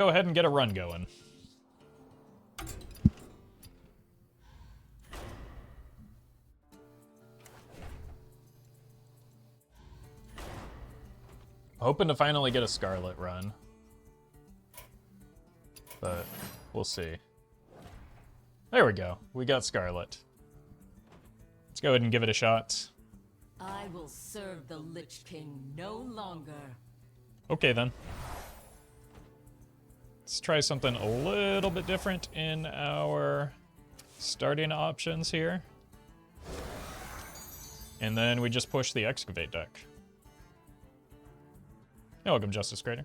go ahead and get a run going. Hoping to finally get a Scarlet run. But we'll see. There we go. We got Scarlet. Let's go ahead and give it a shot. I will serve the Lich King no longer. Okay, then. Let's try something a little bit different in our starting options here. And then we just push the Excavate deck. You're welcome, Justice Creator.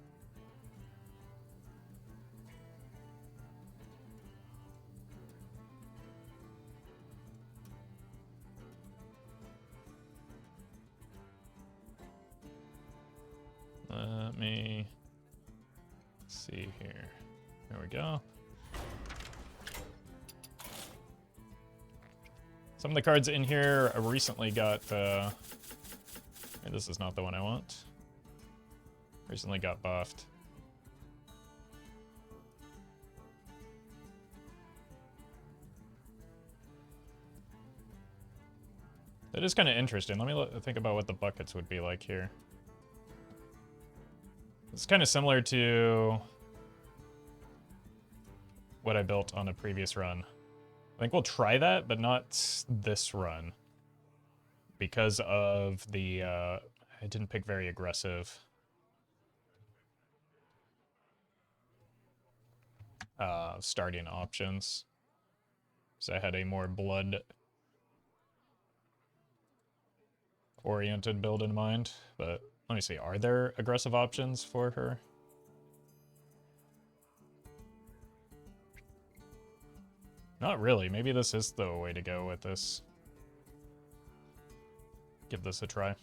Let me see here. There we go. Some of the cards in here recently got, this is not the one I want. Recently got buffed. That is kind of interesting. Let me think about what the buckets would be like here. It's kind of similar to what I built on a previous run. I think we'll try that, but not this run. Because of the, I didn't pick very aggressive starting options. So I had a more blood-oriented build in mind, but let me see, are there aggressive options for her? Not really. Maybe this is the way to go with this. Give this a try.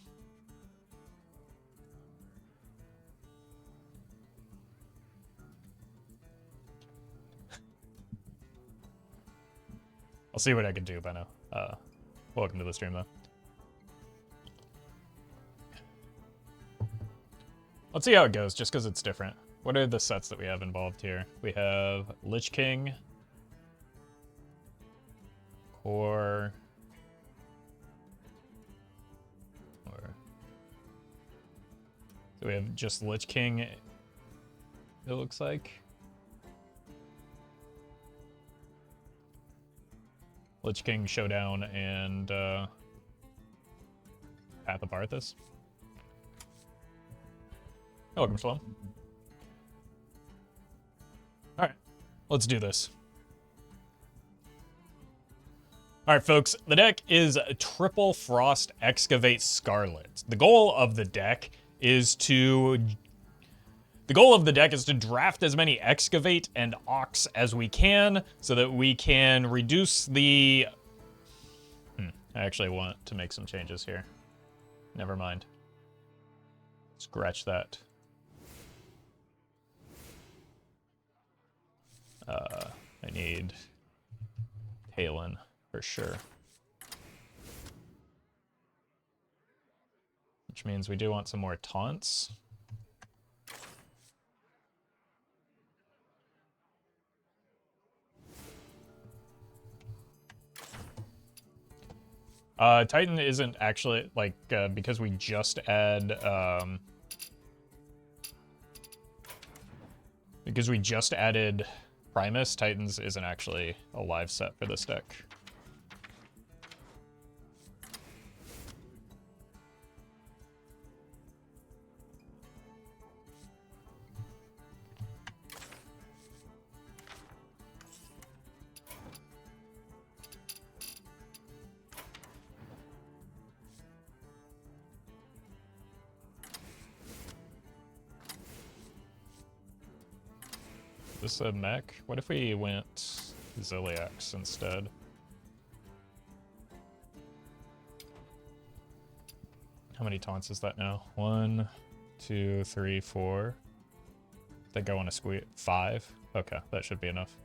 I'll see what I can do, Benno. Welcome to the stream, though. Let's see how it goes, just because it's different. What are the sets that we have involved here? We have Lich King, Core, so we have just Lich King, it looks like. Lich King, Showdown, and Path of Arthas. Welcome, Swell. Alright, let's do this. Alright, folks, the deck is Triple Frost Excavate Scarlet. The goal of the deck is to draft as many Excavate and Ox as we can so that we can reduce the... I actually want to make some changes here. Never mind. Scratch that. I need Talon for sure. Which means we do want some more taunts. Titan isn't actually, like, because we just added Primus, Titans isn't actually a live set for this deck. Is this a mech? What if we went Ziliax instead? How many taunts is that now? 1, 2, 3, 4. I think I want to squeeze 5. Okay, that should be enough.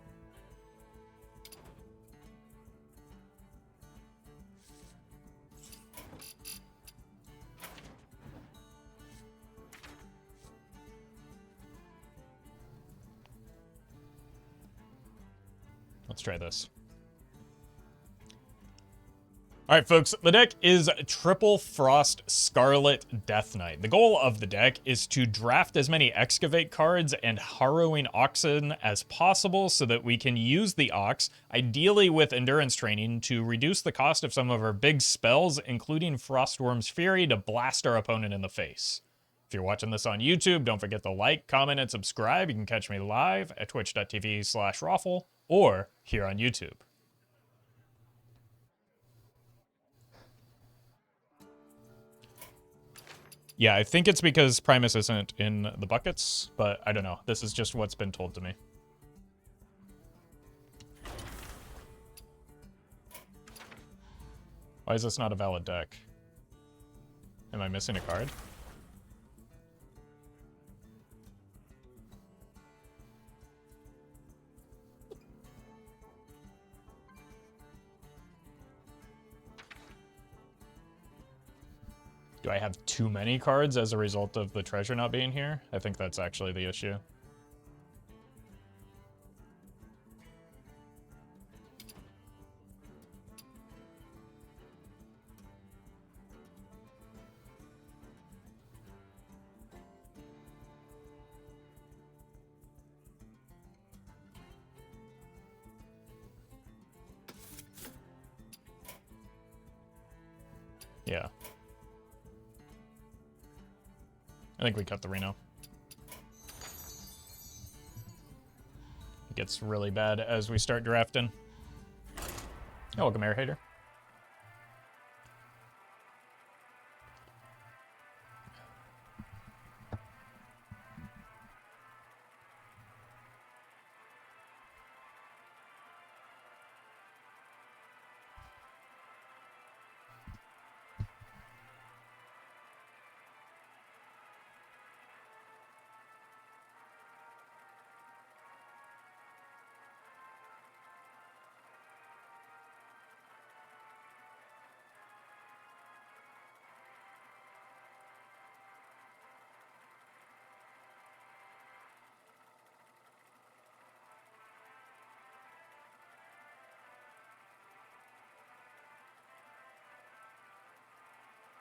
Let's try this. All right, folks, the deck is Triple Frost Scarlet Death Knight. The goal of the deck is to draft as many Excavate cards and Harrowing Oxen as possible so that we can use the Ox, ideally with Endurance Training, to reduce the cost of some of our big spells, including Frostworm's Fury, to blast our opponent in the face. If you're watching this on YouTube, don't forget to like, comment, and subscribe. You can catch me live at twitch.tv/Roffle or here on YouTube. Yeah, I think it's because Primus isn't in the buckets, but I don't know. This is just what's been told to me. Why is this not a valid deck? Am I missing a card? Do I have too many cards as a result of the treasure not being here? I think that's actually the issue. Yeah. I think we cut the Reno. It gets really bad as we start drafting. Oh, welcome, Air Hater.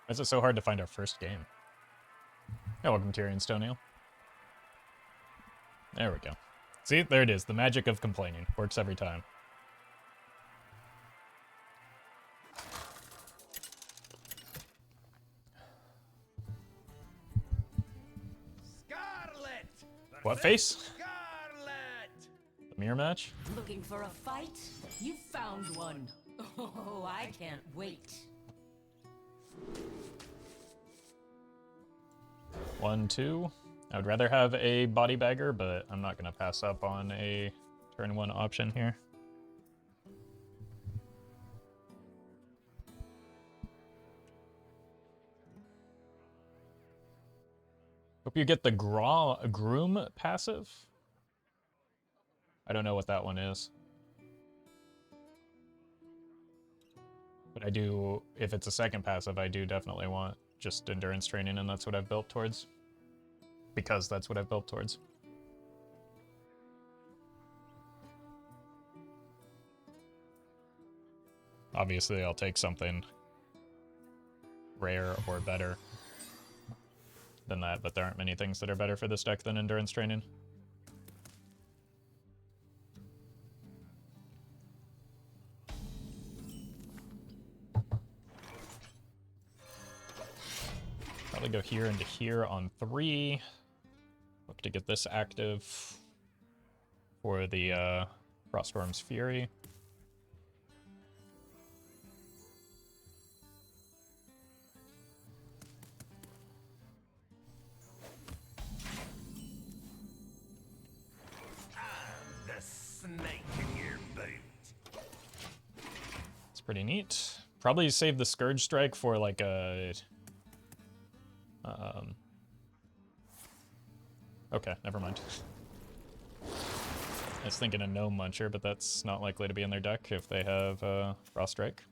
Why is it so hard to find our first game? Oh, welcome, Tyrion Stonehill. There we go. See, there it is. The magic of complaining. Works every time. Scarlet! What face? Scarlet! The mirror match? Looking for a fight? You found one. Oh, I can't wait. 1, 2. I would rather have a body bagger, but I'm not going to pass up on a turn 1 option here. Hope you get the Groom passive. I don't know what that one is. But I do, if it's a second passive, I do definitely want just Endurance Training, and that's what I've built towards. Because that's what I've built towards. Obviously, I'll take something rare or better than that, but there aren't many things that are better for this deck than Endurance Training. Probably go here into here on 3. Look to get this active for the Frostworm's Fury. The snake in your boot. It's pretty neat. Probably save the Scourge Strike for like a... okay, never mind. I was thinking a Gnome Muncher, but that's not likely to be in their deck if they have Frost Strike.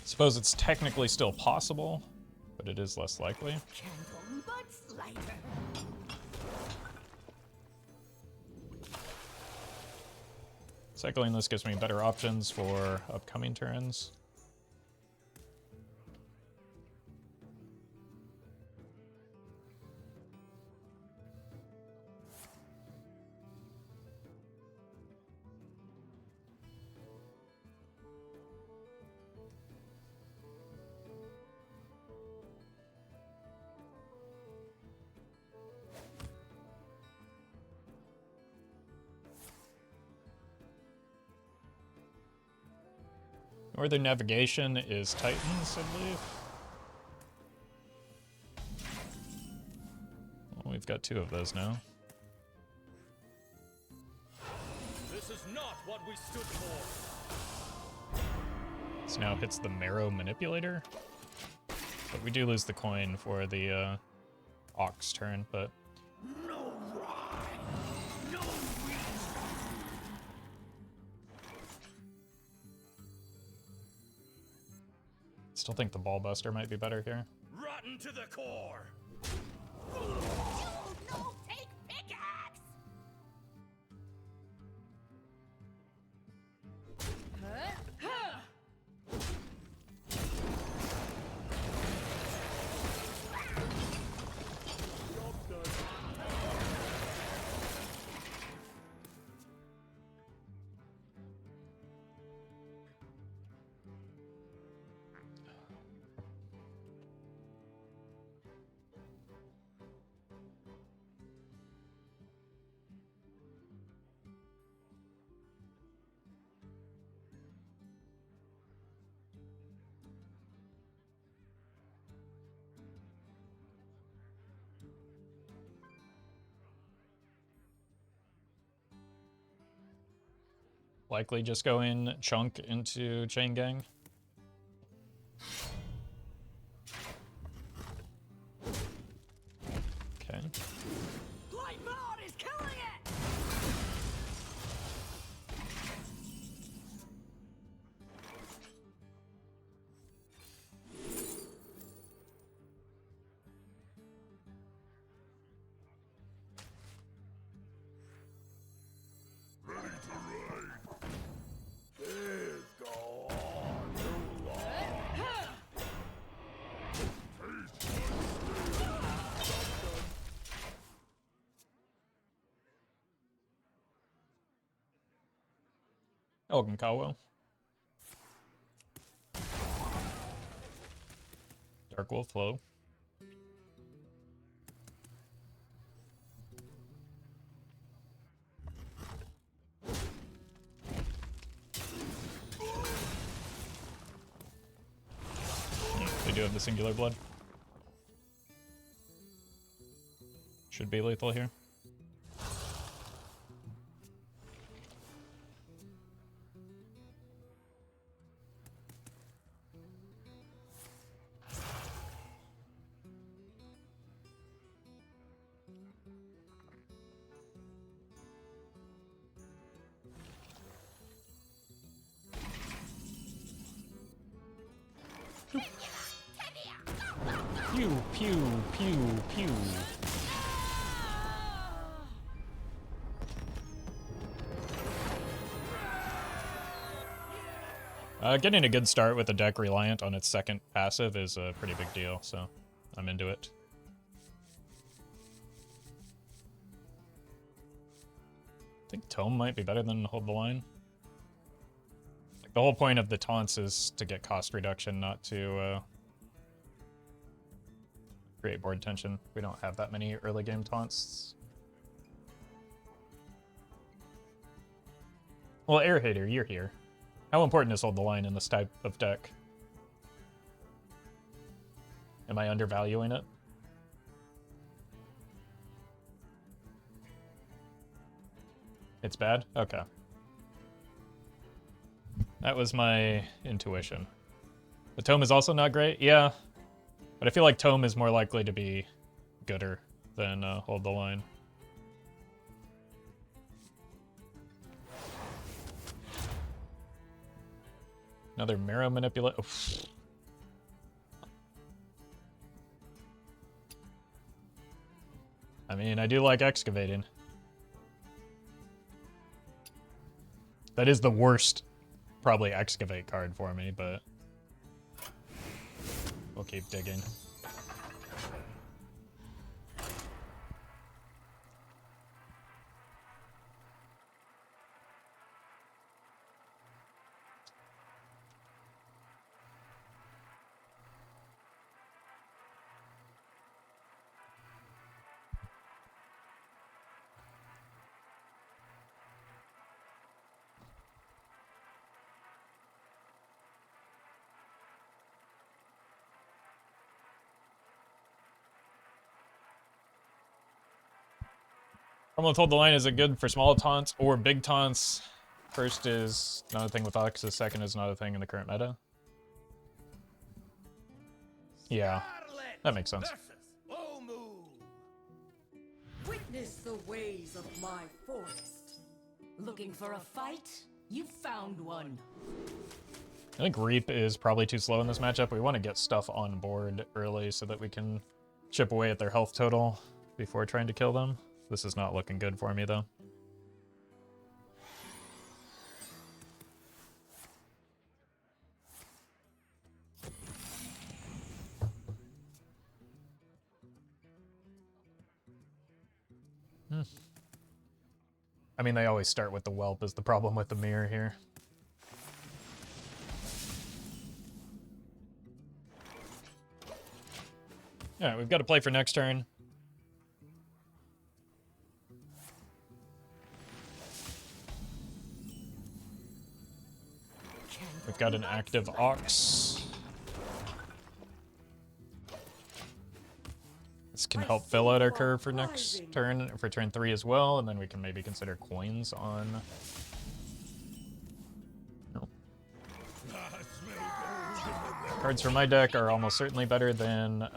Suppose it's technically still possible, but it is less likely. Careful, but slighter. Cycling this gives me better options for upcoming turns. Northern navigation is Titans, I believe. Well, we've got 2 of those now. This is not what we stood for. This now hits the Marrow Manipulator. But we do lose the coin for the Ox turn, but... No rhyme, no reason. Still think the Ballbuster might be better here. Rotten to the core. No, take pickaxe! Likely just go in chunk into Chain Gang. Okay. Light mode is killing it! Ready to ride. Please go on too long. Elgin Caldwell. Dark Wolf Flow. They do have the Singular Blood. Should be lethal here. Pew, pew, pew, pew. Getting a good start with the deck reliant on its second passive is a pretty big deal, so I'm into it. I think Tome might be better than Hold the Line. Like, the whole point of the taunts is to get cost reduction, not to create board tension. We don't have that many early game taunts. Well, Air Hater, you're here. How important is Hold the Line in this type of deck? Am I undervaluing it? It's bad? Okay. That was my intuition. The Tome is also not great? Yeah. But I feel like Tome is more likely to be gooder than Hold the Line. Another Marrow Manipulate. I mean, I do like excavating. That is the worst, probably, excavate card for me, but we'll keep digging. Someone told the line, is it good for small taunts or big taunts? First is not a thing with Ox, the second is not a thing in the current meta. Yeah, that makes sense. Witness the ways of my forest. Looking for a fight? You found one. I think Reap is probably too slow in this matchup. We want to get stuff on board early so that we can chip away at their health total before trying to kill them. This is not looking good for me, though. I mean, they always start with the whelp is the problem with the mirror here. Alright, we've got to play for next turn. We've got an active Ox. This can help fill out our curve for next turn, for turn 3 as well, and then we can maybe consider coins on... No. Cards from my deck are almost certainly better than...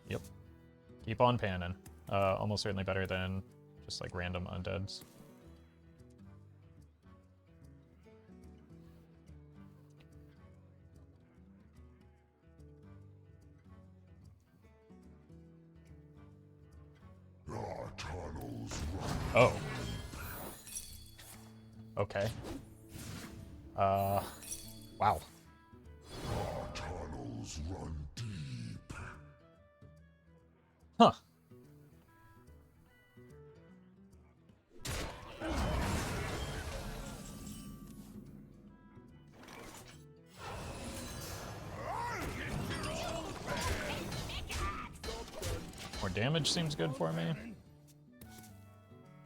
Yep. Keep on panning. Almost certainly better than just like random undeads. Oh. Okay. Wow. Our tunnels run deep. Huh. More damage seems good for me.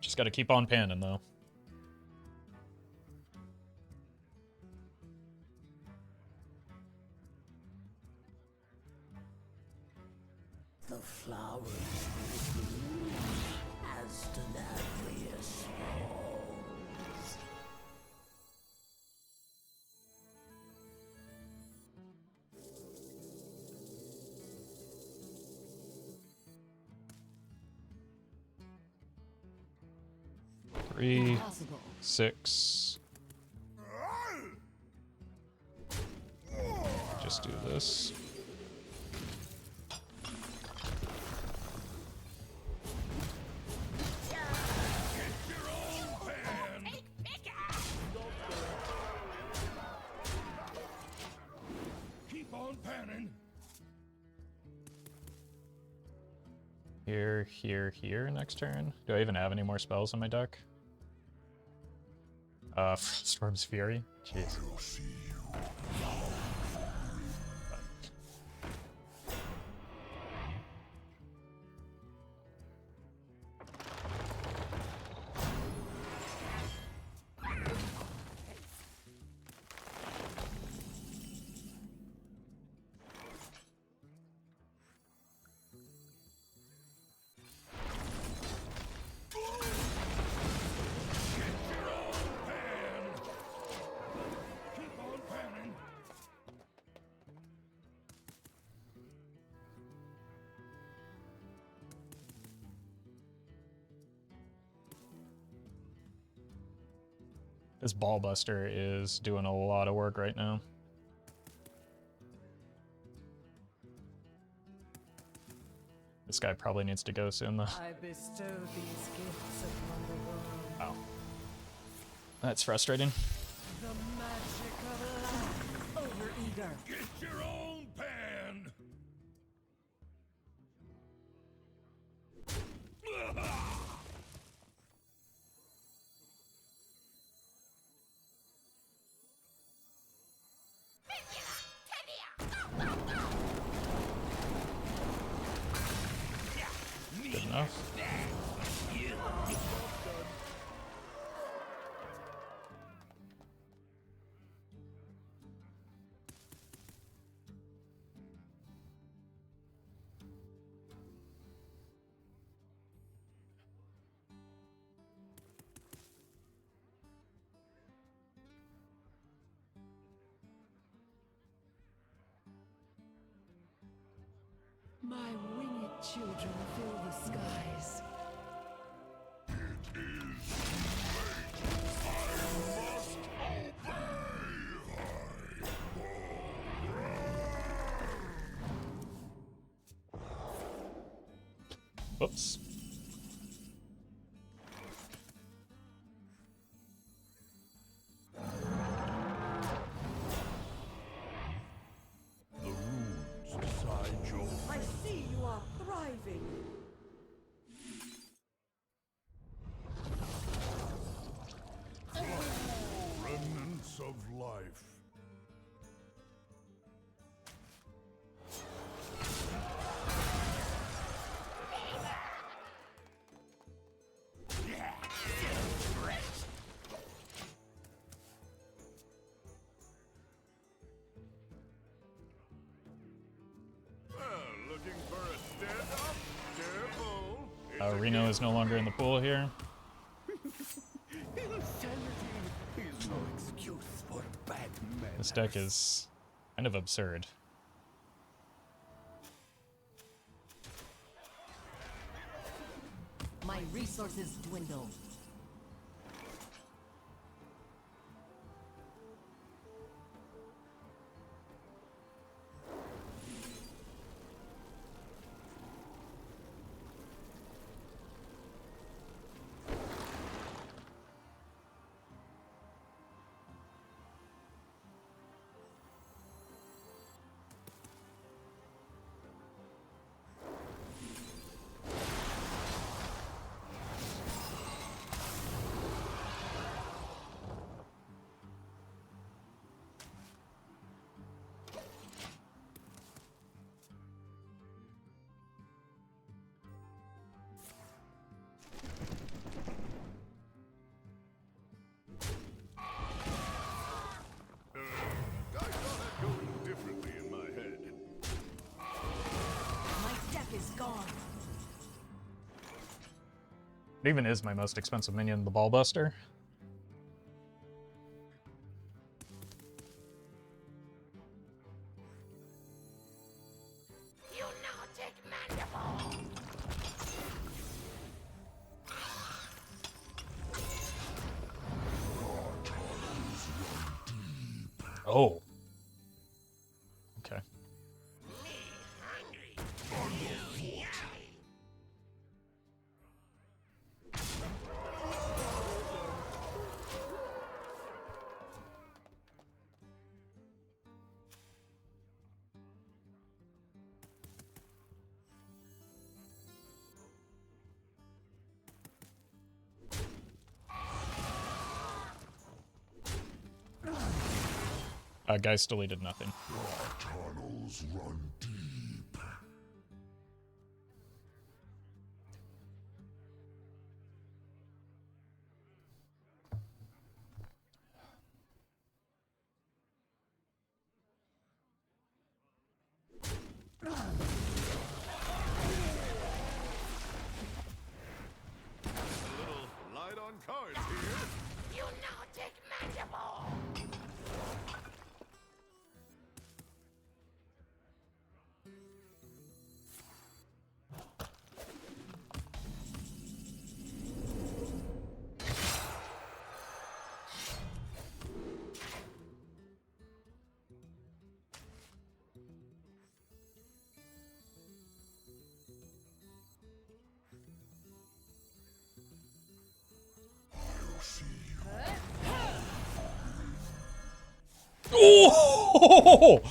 Just gotta keep on panning, though. The flowers will bloom as Denarius falls. Three, Impossible. 6. Just do this. Keep on panning. Here, here, here next turn. Do I even have any more spells in my deck? Storm's Fury? Jeez. I'll see you. This Ballbuster is doing a lot of work right now. This guy probably needs to go soon, though. I bestow these gifts upon the world. Oh. That's frustrating. The magic of life. Overeager. Get your own pan! Good enough. My winged children fill the skies. It is too late. I must obey. Whoops. The runes decide your I see you are thriving. remnants of life. Looking for a stand-up? Careful. Reno is no longer in the pool here. Insanity is no excuse for bad manners. This deck is kind of absurd. My resources dwindle. I thought I'd go differently in my head. My deck is gone. It even is my most expensive minion, the Ball Buster. Oh. Okay. Guys deleted nothing. Our tunnels run deep. A little light on cards here. Oh!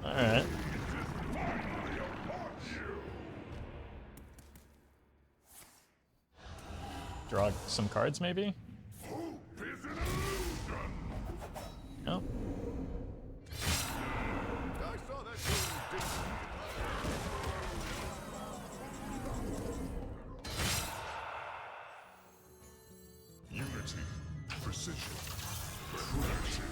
Alright. Draw some cards, maybe? No. Unity, precision, primitive.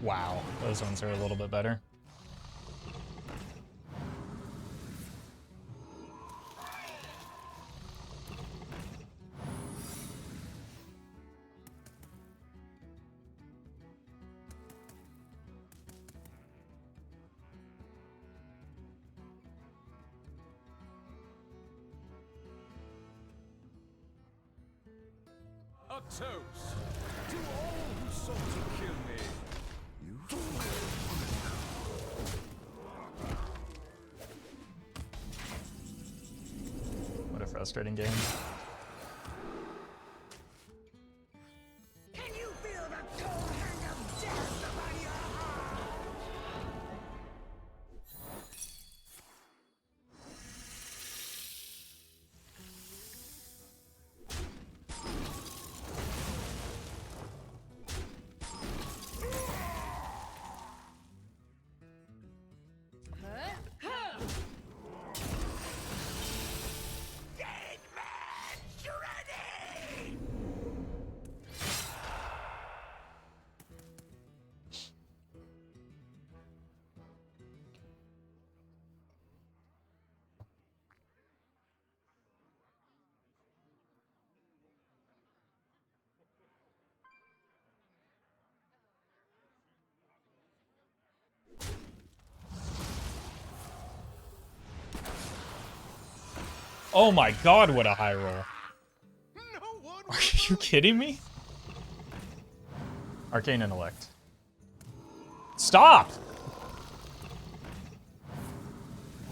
Wow, those ones are a little bit better. A toast to all who sought to kill me. What a frustrating game. Can you feel the cold hand of death upon your heart? Oh my god, what a high roll. No one Are you kidding me? Arcane Intellect. Stop!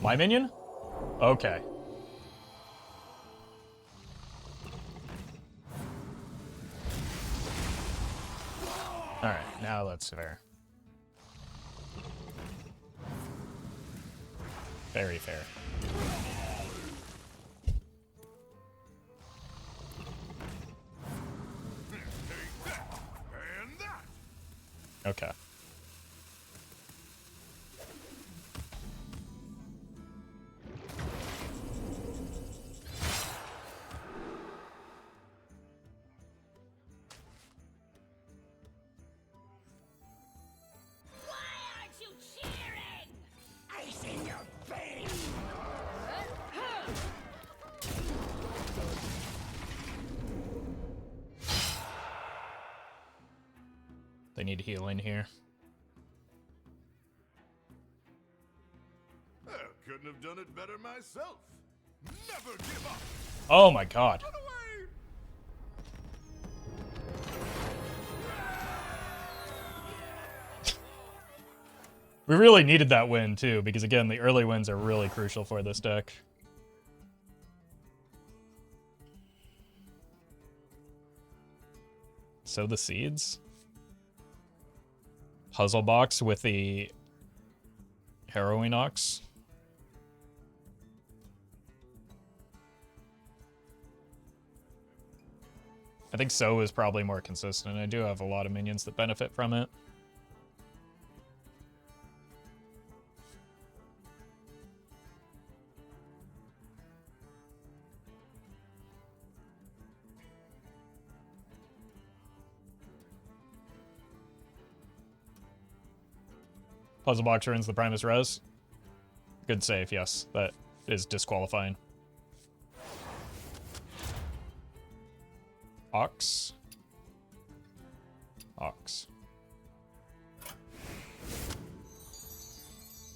My minion? Okay. Alright, now that's fair. Very fair. and that. Okay. Aren't you cheering? Ice in your veins. They need healing here. Couldn't have done it better myself. Never give up. Oh my god. Run away. We really needed that win too, because again, the early wins are really crucial for this deck. Sow the seeds? Puzzle box with the Harrowing Ox. I think Sow is probably more consistent. I do have a lot of minions that benefit from it. Puzzle box ruins the Primus Res. Good save, yes. That is disqualifying. Ox. Ox.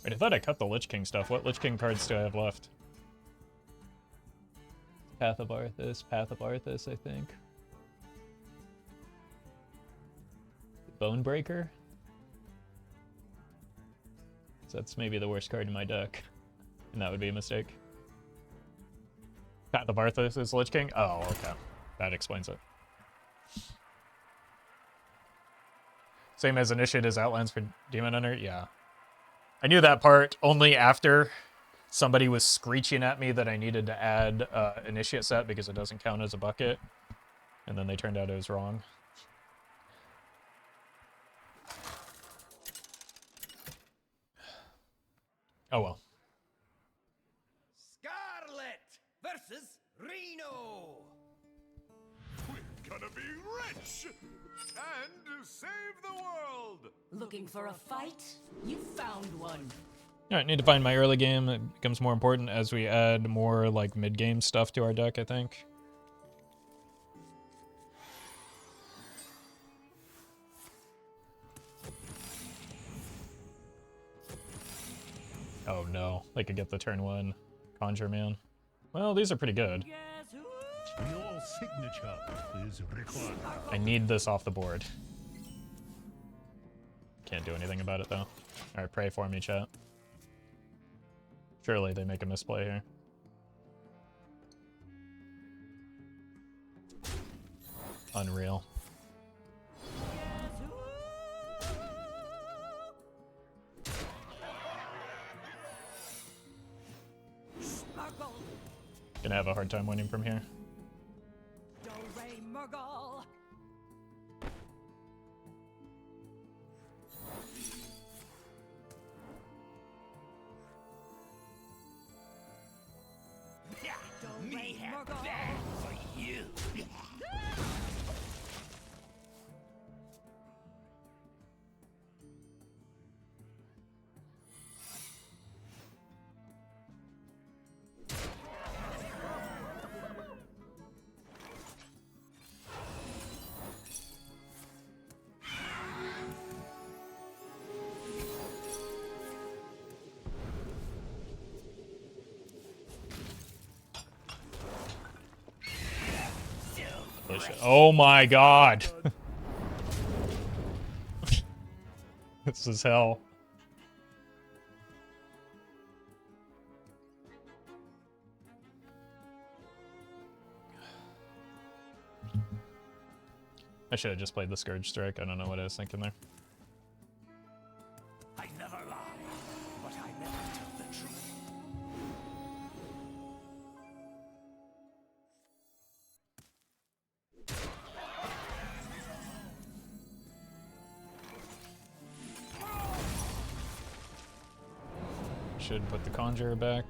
Wait, I thought I cut the Lich King stuff. What Lich King cards do I have left? Path of Arthas, I think. Bonebreaker? So that's maybe the worst card in my deck. And that would be a mistake. Path of Arthas is Lich King? Oh, okay. That explains it. Same as Initiate as Outlands for Demon Hunter? Yeah. I knew that part only after somebody was screeching at me that I needed to add Initiate set because it doesn't count as a bucket. And then they turned out it was wrong. Oh well. Scarlet versus Reno. We're gonna be rich and save the world. Looking for a fight? You found one. Alright, need to find my early game. It becomes more important as we add more like mid-game stuff to our deck, I think. Oh no, they could get the turn 1 Conjure Man. Well, these are pretty good. Your signature is required. I need this off the board. Can't do anything about it though. Alright, pray for me, chat. Surely they make a misplay here. Unreal. Gonna have a hard time winning from here. Me have that for you. Oh my god! This is hell. I should have just played the Scourge Strike. I don't know what I was thinking there. I never lie, but I never tell the truth. Should put the Conjurer back.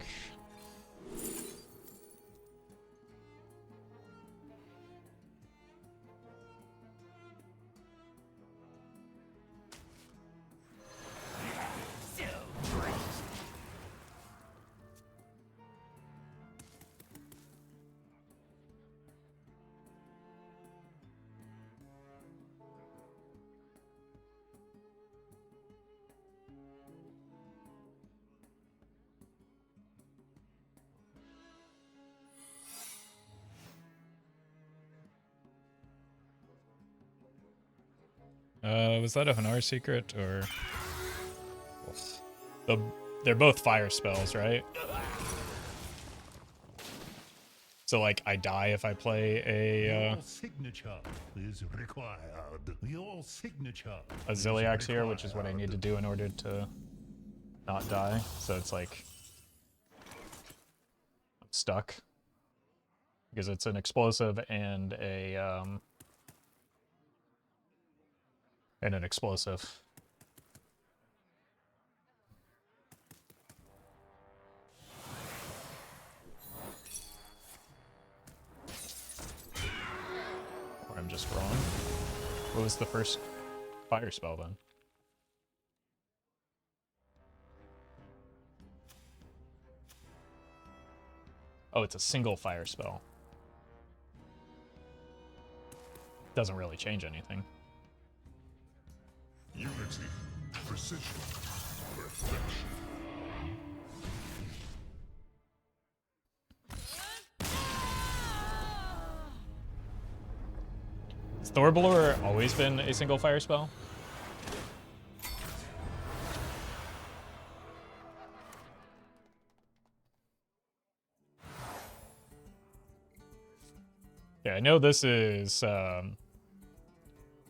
Was that a Hanar secret or? They're both fire spells, right? So like I die if I play a Your signature is required. Your signature. a Ziliax here, which is what I need to do in order to not die. So it's like I'm stuck because it's an explosive and an explosive. Or I'm just wrong. What was the first fire spell then? Oh, it's a single fire spell. Doesn't really change anything. Unity, precision, perfection. Has Thorblor always been a single fire spell? Yeah, I know this is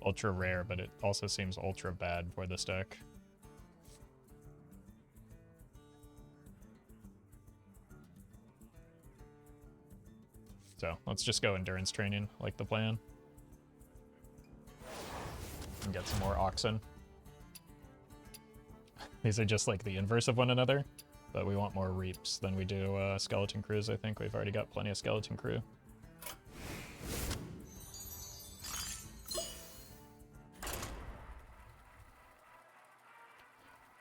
ultra rare, but it also seems ultra bad for this deck. So let's just go endurance training, like the plan. And get some more oxen. These are just like the inverse of one another, but we want more reaps than we do skeleton crews. I think we've already got plenty of skeleton crew.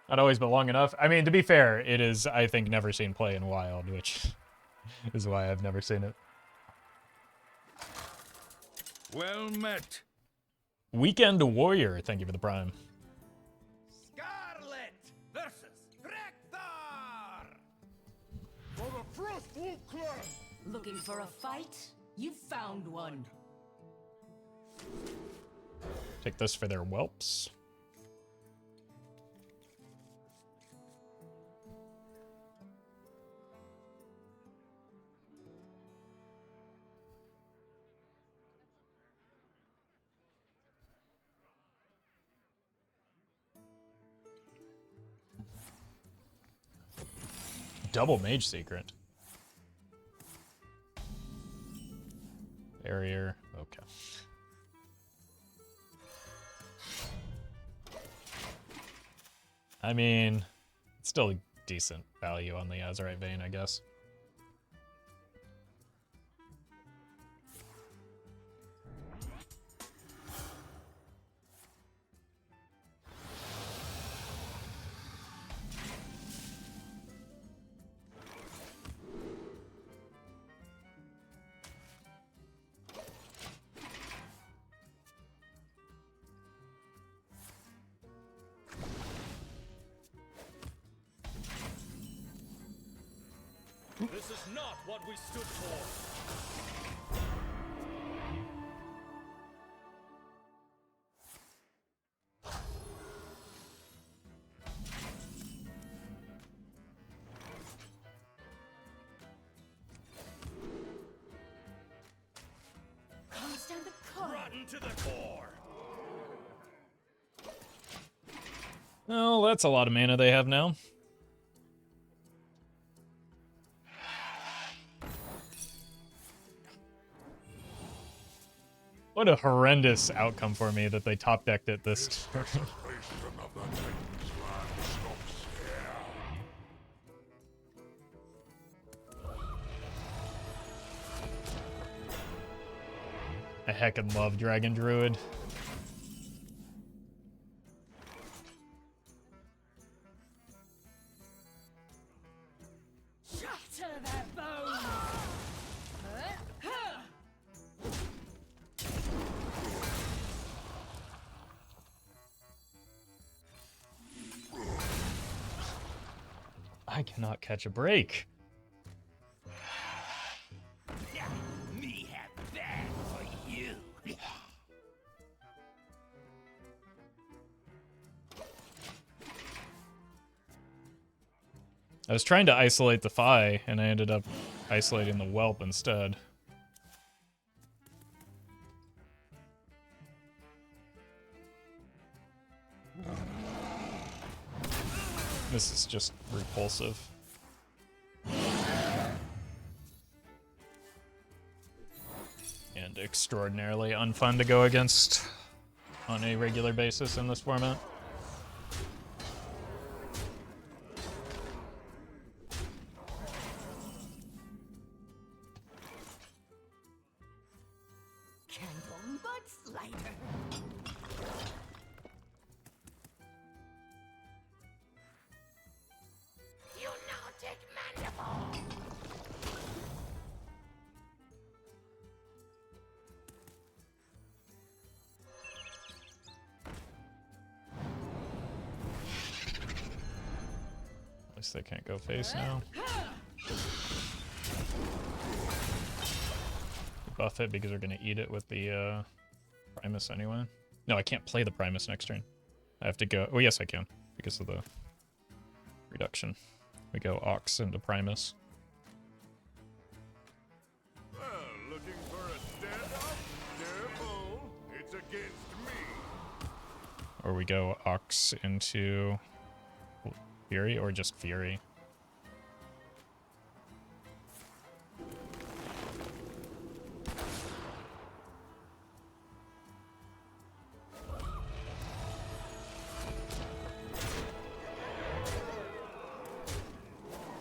Not always, but long enough. I mean, to be fair, it is, I think, never seen play in Wild, which is why I've never seen it. Well met. Weekend Warrior, thank you for the prime. Scarlet versus Rekthar. For the Frostwolf clan! Looking for a fight? You found one. Take this for their whelps. Double Mage Secret. Barrier. Okay. I mean, it's still a decent value on the Azurite Vein, I guess. This is not what we stood for. Understand the code. Rotten to the core. Oh, that's a lot of mana they have now. What a horrendous outcome for me that they top decked it this turn. Desecration of the Titan's land stops here. I heckin' love Dragon Druid. Shatter their bones. I cannot catch a break. Me have that for you. I was trying to isolate the Fi, and I ended up isolating the Whelp instead. This is just repulsive. And extraordinarily unfun to go against on a regular basis in this format. Candle mudslider. Lunatic mandible. least they can't go face now. Buff it because we're gonna eat it with the Primus anyway. No, I can't play the Primus next turn. I have to go. Oh yes, I can because of the reduction. We go Ox into Primus. Well, looking for a stand-up? Careful, it's against me. Or we go Ox into Fury, or just Fury.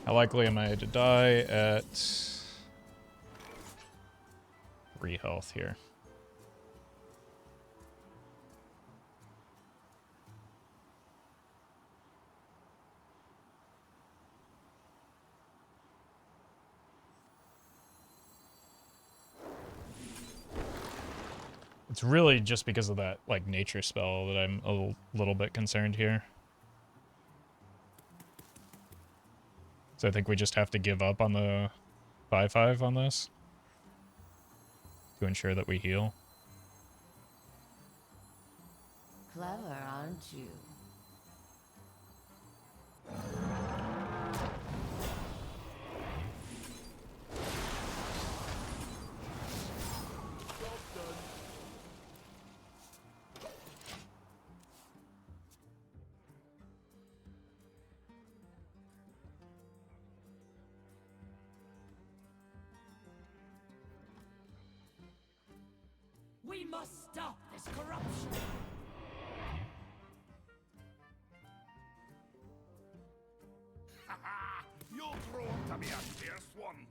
How likely am I to die at 3 health here? It's really just because of that, like, nature spell that I'm a little bit concerned here. So I think we just have to give up on the 5/5 on this to ensure that we heal. Clever, aren't you? We must stop this corruption. Haha! You'll grow up to be a fierce one.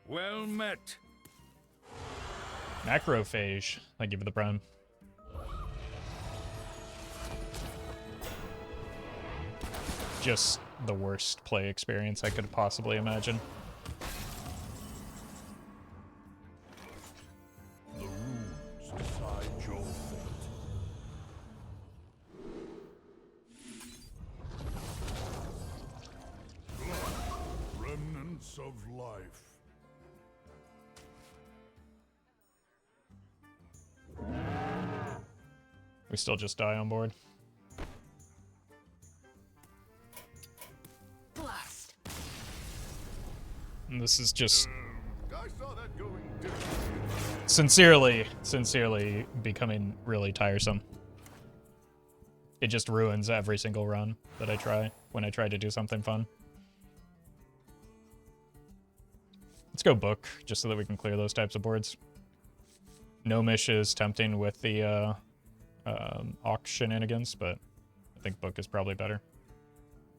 Well met. Macrophage. Thank you for the prime. Just the worst play experience I could possibly imagine. The runes decide your fate. Blood, remnants of life. We still just die on board. Blast. And this is just I saw that going down. sincerely becoming really tiresome. It just ruins every single run that I try when I try to do something fun. Let's go book, just so that we can clear those types of boards. Gnomish is tempting with the Ox shenanigans, but I think book is probably better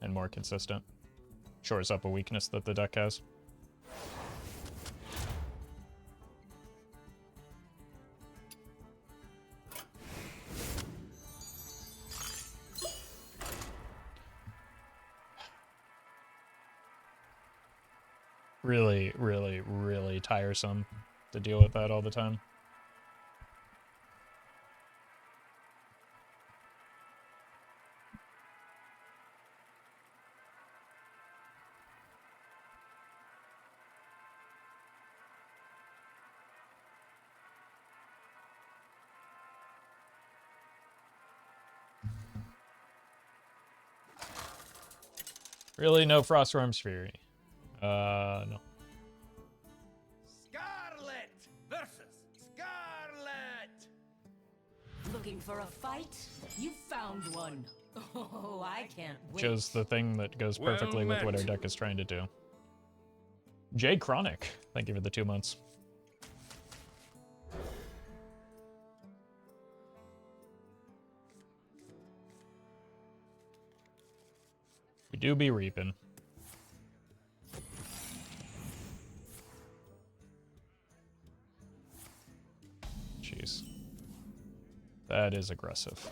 and more consistent. Shores up a weakness that the deck has. Really tiresome to deal with that all the time. Really, no Frostworm's Fury. No. Scarlet versus Scarlet! Looking for a fight? You found one. Oh, I can't wait. Chose the thing that goes perfectly with what our deck is trying to do. Jay Chronic, thank you for the 2 months. We do be reaping. Jeez. That is aggressive.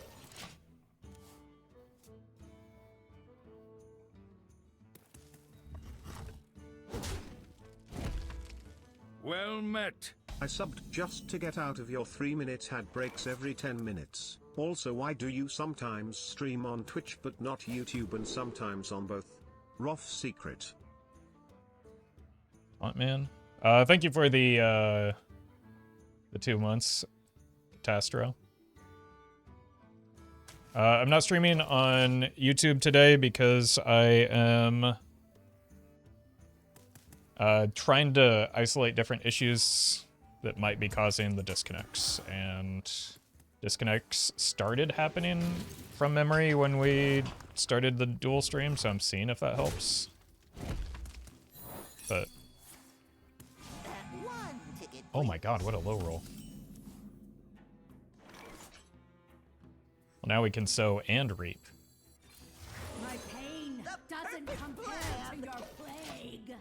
Well met. I subbed just to get out of your 3-minute ad breaks every 10 minutes. Also, why do you sometimes stream on Twitch but not YouTube and sometimes on both? Roff secret. What, man? Thank you for the 2 months, Castro. I'm not streaming on YouTube today because I am trying to isolate different issues that might be causing the disconnects. And disconnects started happening from memory when we started the dual stream, so I'm seeing if that helps. But oh my god, what a low roll. Well, now we can sow and reap. My pain doesn't compare to your plague.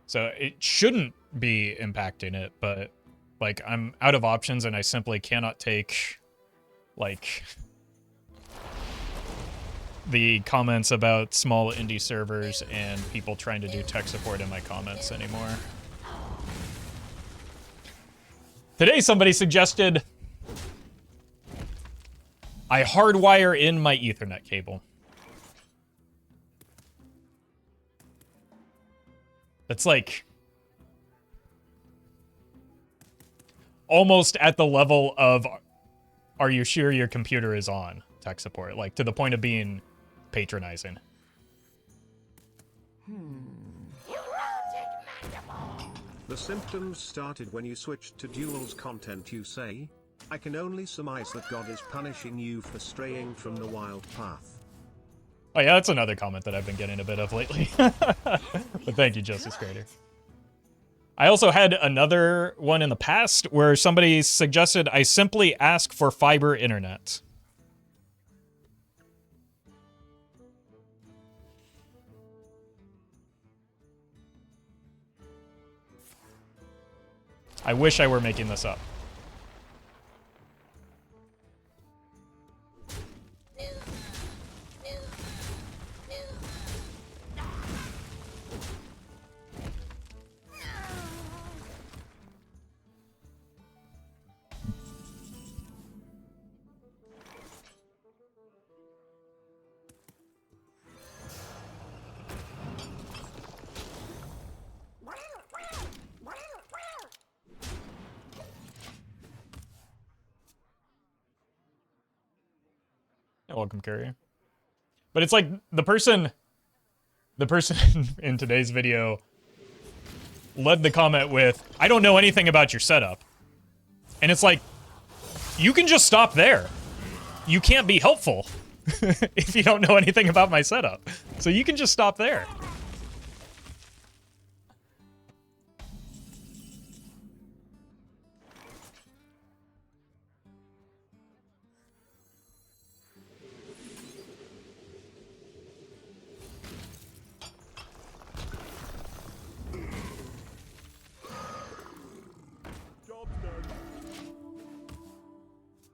So it shouldn't be impacting it, but like I'm out of options and I simply cannot take like the comments about small indie servers and people trying to do tech support in my comments anymore. Today somebody suggested I hardwire in my Ethernet cable. That's like almost at the level of, are you sure your computer is on tech support? Like to the point of being patronizing. The symptoms started when you switched to Duels content, you say? I can only surmise that God is punishing you for straying from the wild path. Oh yeah, that's another comment that I've been getting a bit of lately. But thank you, Justice Creator. I also had another one in the past where somebody suggested I simply ask for fiber internet. I wish I were making this up. Welcome, Courier. But it's like the person in today's video led the comment with, I don't know anything about your setup. And it's like, you can just stop there. You can't be helpful if you don't know anything about my setup. So you can just stop there.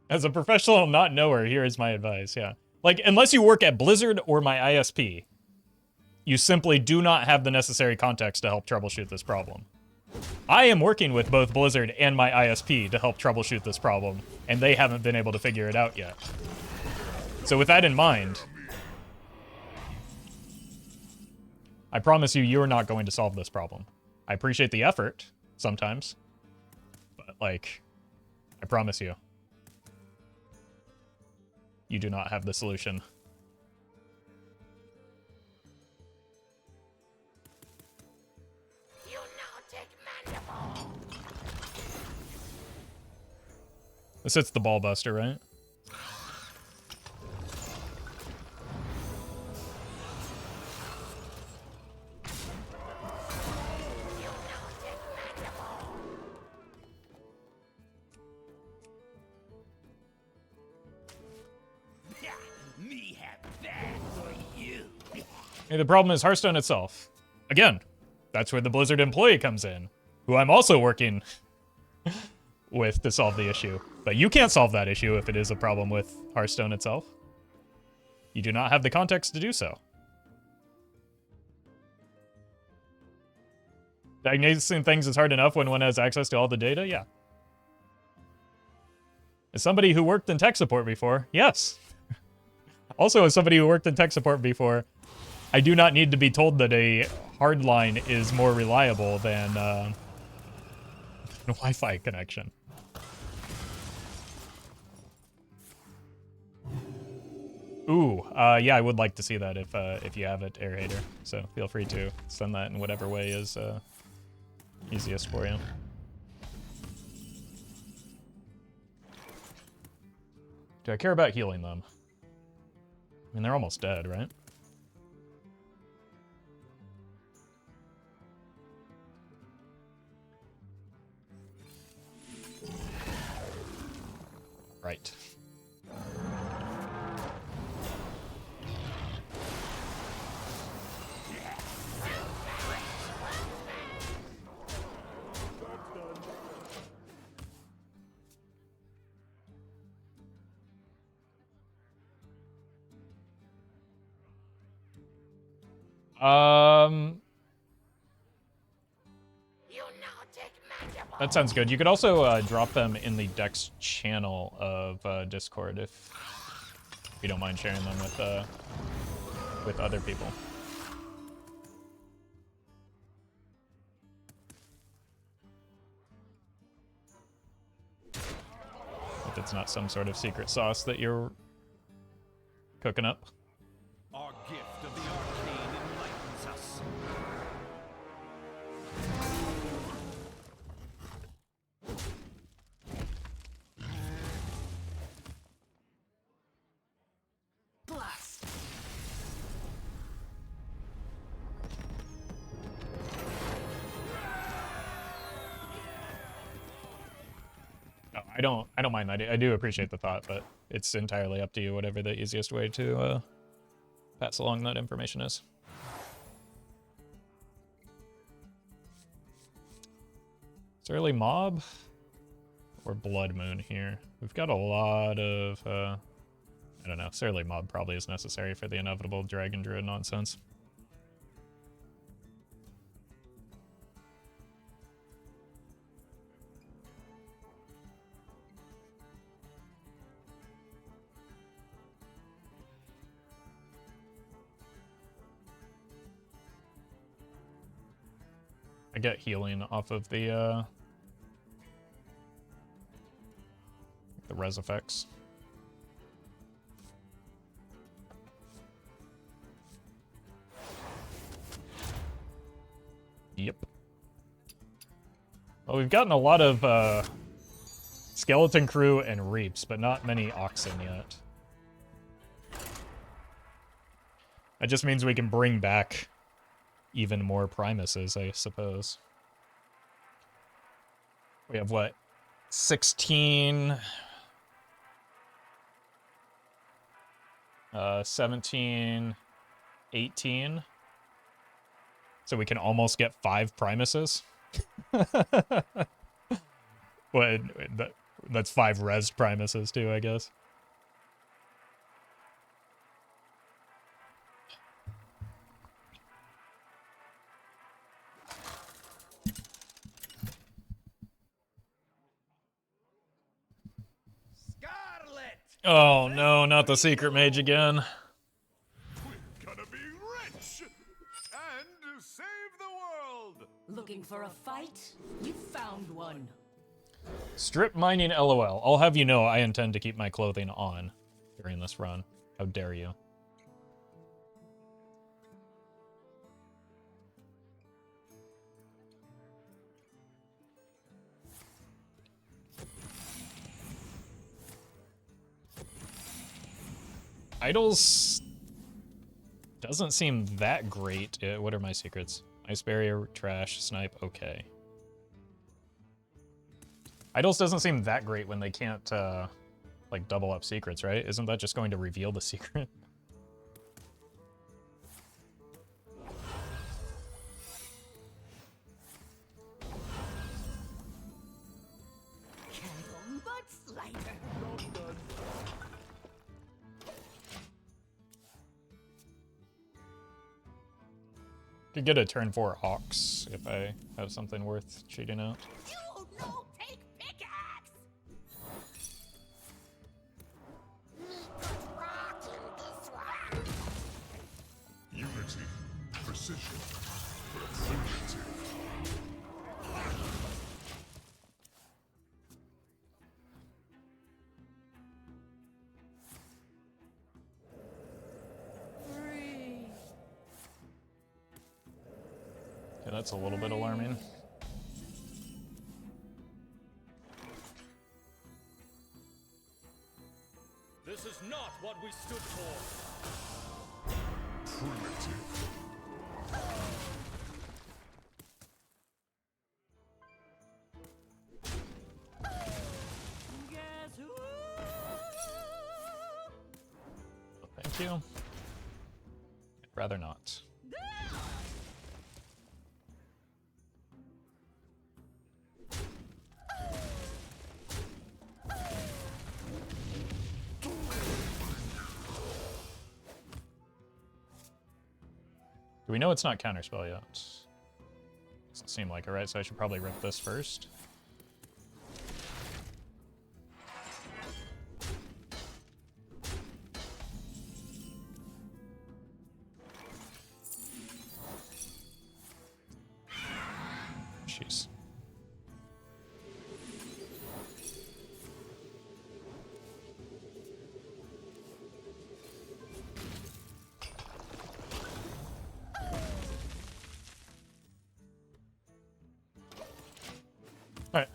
As a professional not knower, here is my advice, yeah. Like, unless you work at Blizzard or my ISP, you simply do not have the necessary context to help troubleshoot this problem. I am working with both Blizzard and my ISP to help troubleshoot this problem, and they haven't been able to figure it out yet. So with that in mind, I promise you, you're not going to solve this problem. I appreciate the effort, sometimes, but, like, I promise you, you do not have the solution. This hits the ball buster, right? Hey, the problem is Hearthstone itself. Again, that's where the Blizzard employee comes in, who I'm also working with to solve the issue. But you can't solve that issue if it is a problem with Hearthstone itself. You do not have the context to do so. Diagnosing things is hard enough when one has access to all the data, yeah. As somebody who worked in tech support before, yes. Also, as somebody who worked in tech support before, I do not need to be told that a hardline is more reliable than a Wi-Fi connection. Ooh, yeah, I would like to see that if you have it, Air Hater. So feel free to send that in whatever way is easiest for you. Do I care about healing them? I mean, they're almost dead, right? Right. That sounds good. You could also drop them in the Dex channel of Discord if you don't mind sharing them with other people. If it's not some sort of secret sauce that you're cooking up. Our gift of the arcane enlightens us. Blast. No, I don't mind that. I do appreciate the thought, but it's entirely up to you, whatever the easiest way to pass along that information is. Early mob or blood moon here? We've got a lot of I don't know. Surly mob probably is necessary for the inevitable dragon druid nonsense. I get healing off of the res effects. Yep. Well, we've gotten a lot of skeleton crew and reaps, but not many oxen yet. That just means we can bring back even more Primuses, I suppose. We have what? 16... 17... 18... So we can almost get 5 Primuses? What? That's 5 res Primuses too, I guess. Scarlet! Oh no, not the secret mage again. We're gonna be rich and save the world. Looking for a fight? You found one. Strip mining LOL. I'll have you know I intend to keep my clothing on during this run. How dare you? Idols doesn't seem that great. What are my secrets? Ice barrier, trash, snipe, okay. Idols doesn't seem that great when they can't, like, double up secrets, right? Isn't that just going to reveal the secret? Careful, but slighter. Could get a turn 4 Ox if I have something worth cheating out. You no take pickaxe. That's a little bit alarming. This is not what we stood for. Primitive. Guess who? Thank you. I'd rather not. Do we know it's not counterspell yet? Doesn't seem like it, right? So I should probably rip this first. Jeez. Alright.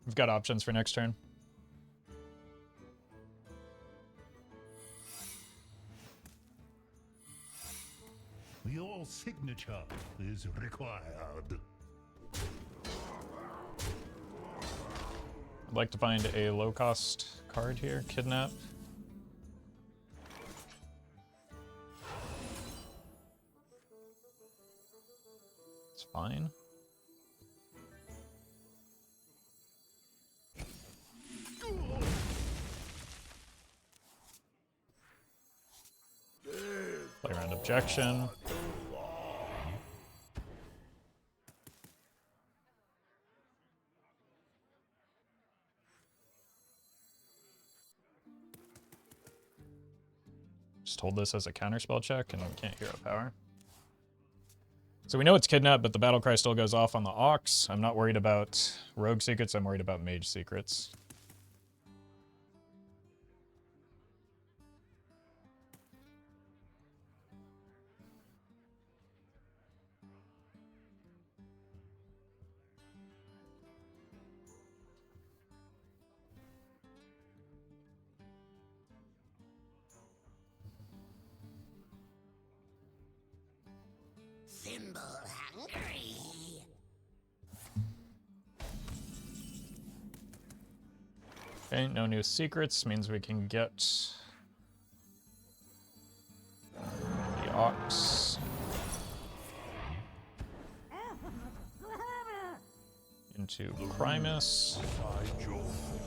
We've got options for next turn. Your signature is required. I'd like to find a low-cost card here. Kidnap. It's fine. Play around objection. Just hold this as a counterspell check and we can't hero power. So we know it's kidnapped, but the battle cry still goes off on the Ox. I'm not worried about rogue secrets, I'm worried about mage secrets. Symbol hungry. Okay, no new secrets means we can get the Ox into Primus. Hide your foot.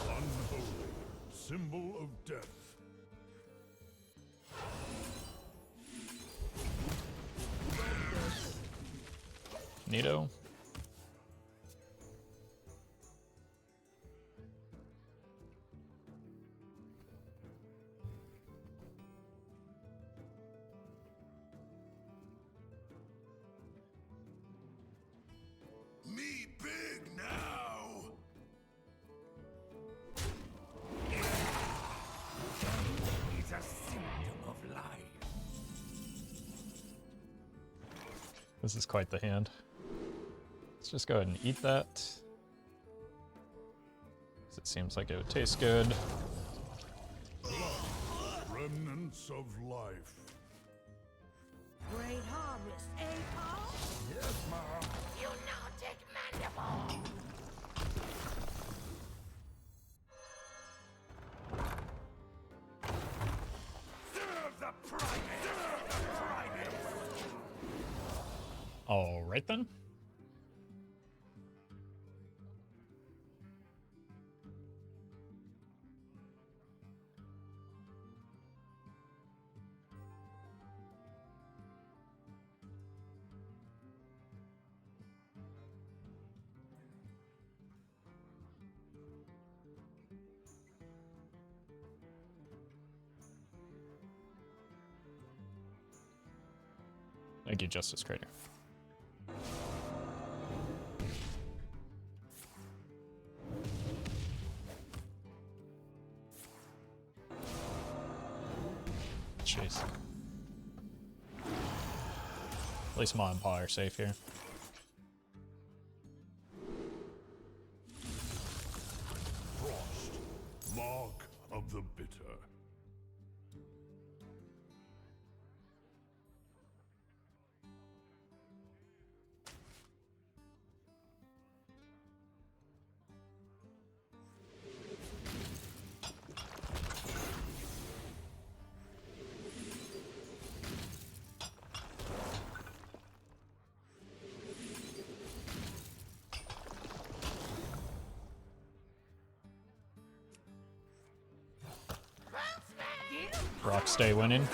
Unholy, symbol of death. Neato. Me big now. It's a symptom of life. This is quite the hand. Let's just go ahead and eat that. 'Cause it seems like it would taste good. Remnants of life. Great harvest, eh, Paul? Yes, Ma. You now take mandible. Serve the primate! Serve the primate! All right then. Thank you, Justice Crater. At least Ma and Pa are safe here. Frost, mark of the bitter. Rock stay winning.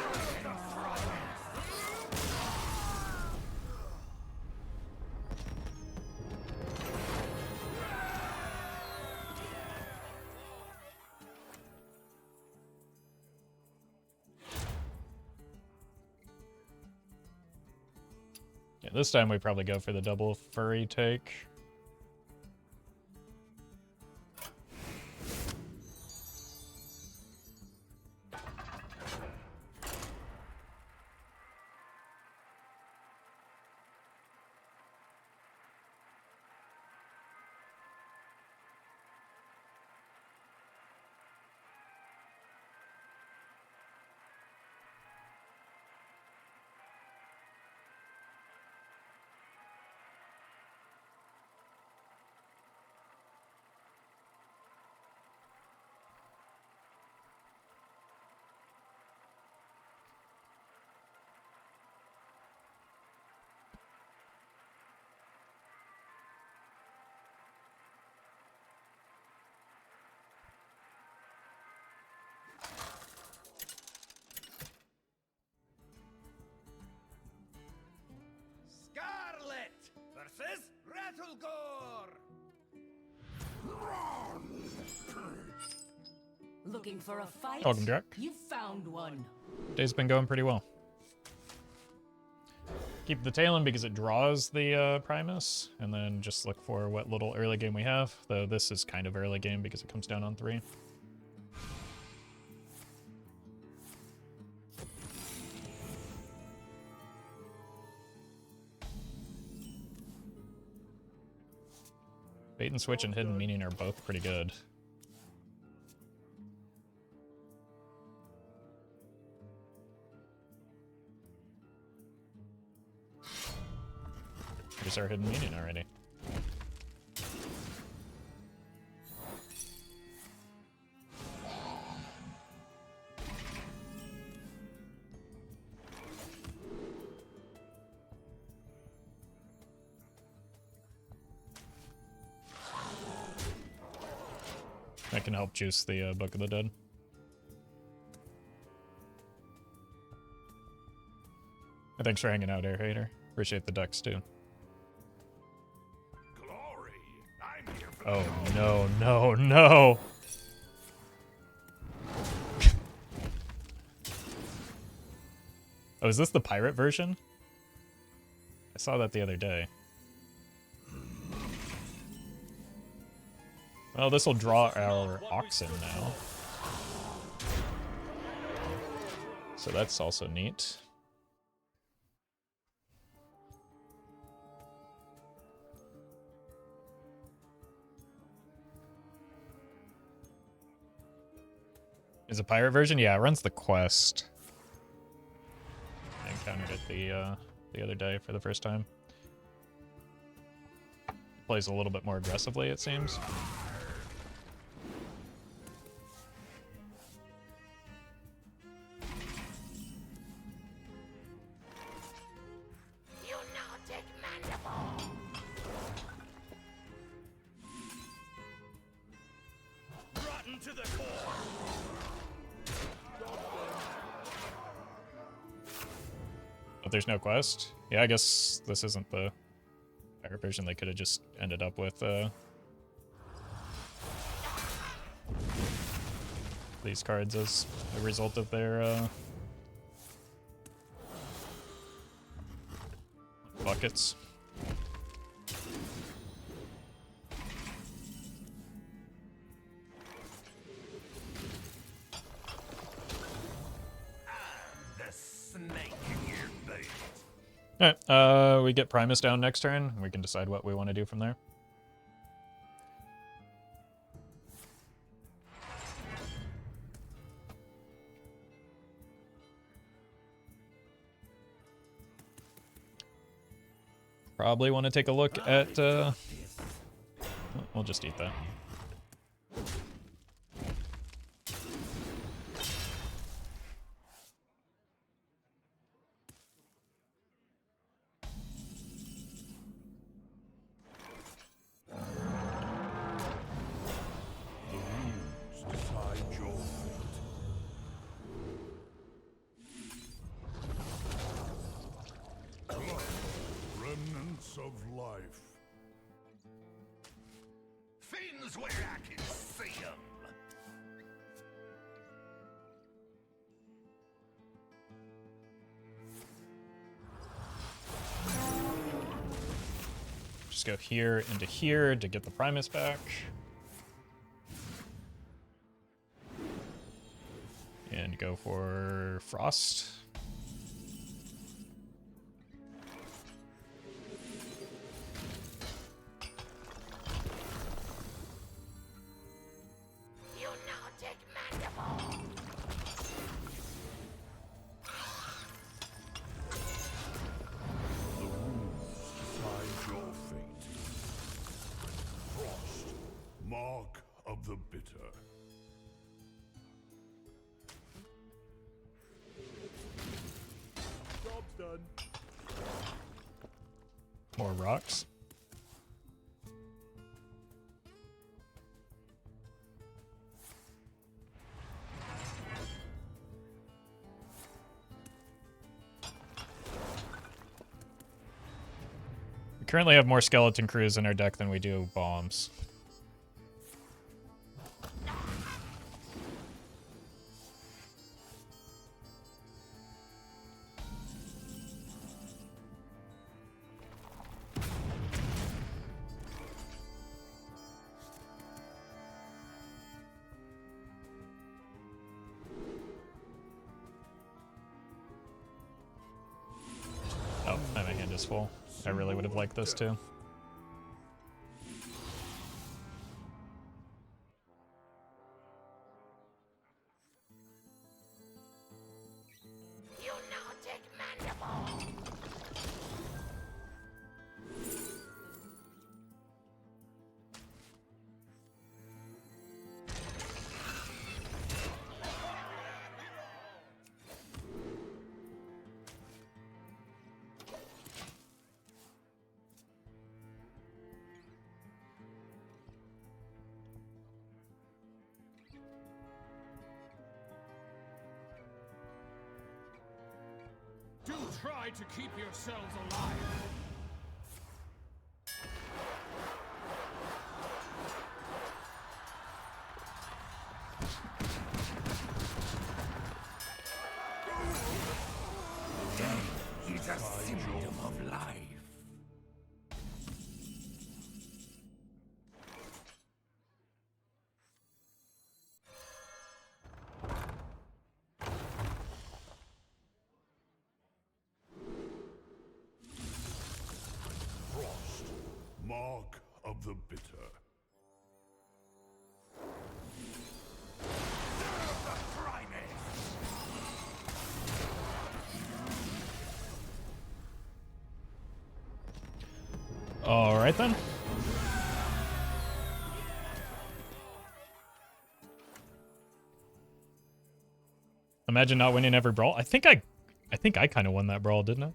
Yeah, this time we probably go for the double furry take. Scarlet versus Rattlegore. Looking for a fight? Welcome, Jack. You found one. Day's been going pretty well. Keep the Talon because it draws the Primus, and then just look for what little early game we have, though this is kind of early game because it comes down on 3. Bait and switch and hidden meaning are both pretty good. Here's our hidden meaning already. That can help juice the Book of the Dead. Thanks for hanging out, Air Hater. Appreciate the ducks too. Glory! I'm here for Oh no, no, no! Oh, is this the pirate version? I saw that the other day. Well, this will draw our oxen now. So that's also neat. Is a pirate version? Yeah, it runs the quest. I encountered it the other day for the first time. Plays a little bit more aggressively, it seems. Rotten to the core. But there's no quest? Yeah, I guess this isn't the pirate version. They could have just ended up with these cards as a result of their buckets. The snake in your bait. Alright, we get Primus down next turn. We can decide what we want to do from there. Probably want to take a look at, we'll just eat that. Decide your fate. Remnants of life. Fiends where I can see 'em. Just go here into here to get the Primus back. And go for Frost. The runes decide your fate. Frost, mark of the bitter. Job's done. More rocks. We currently have more skeleton crews in our deck than we do bombs. Oh, my hand is full. I really would have liked this too. Do try to keep yourselves alive. He's a symptom of life. Frost, mark of the bitter. All right then. Imagine not winning every brawl. I think I kind of won that brawl, didn't I?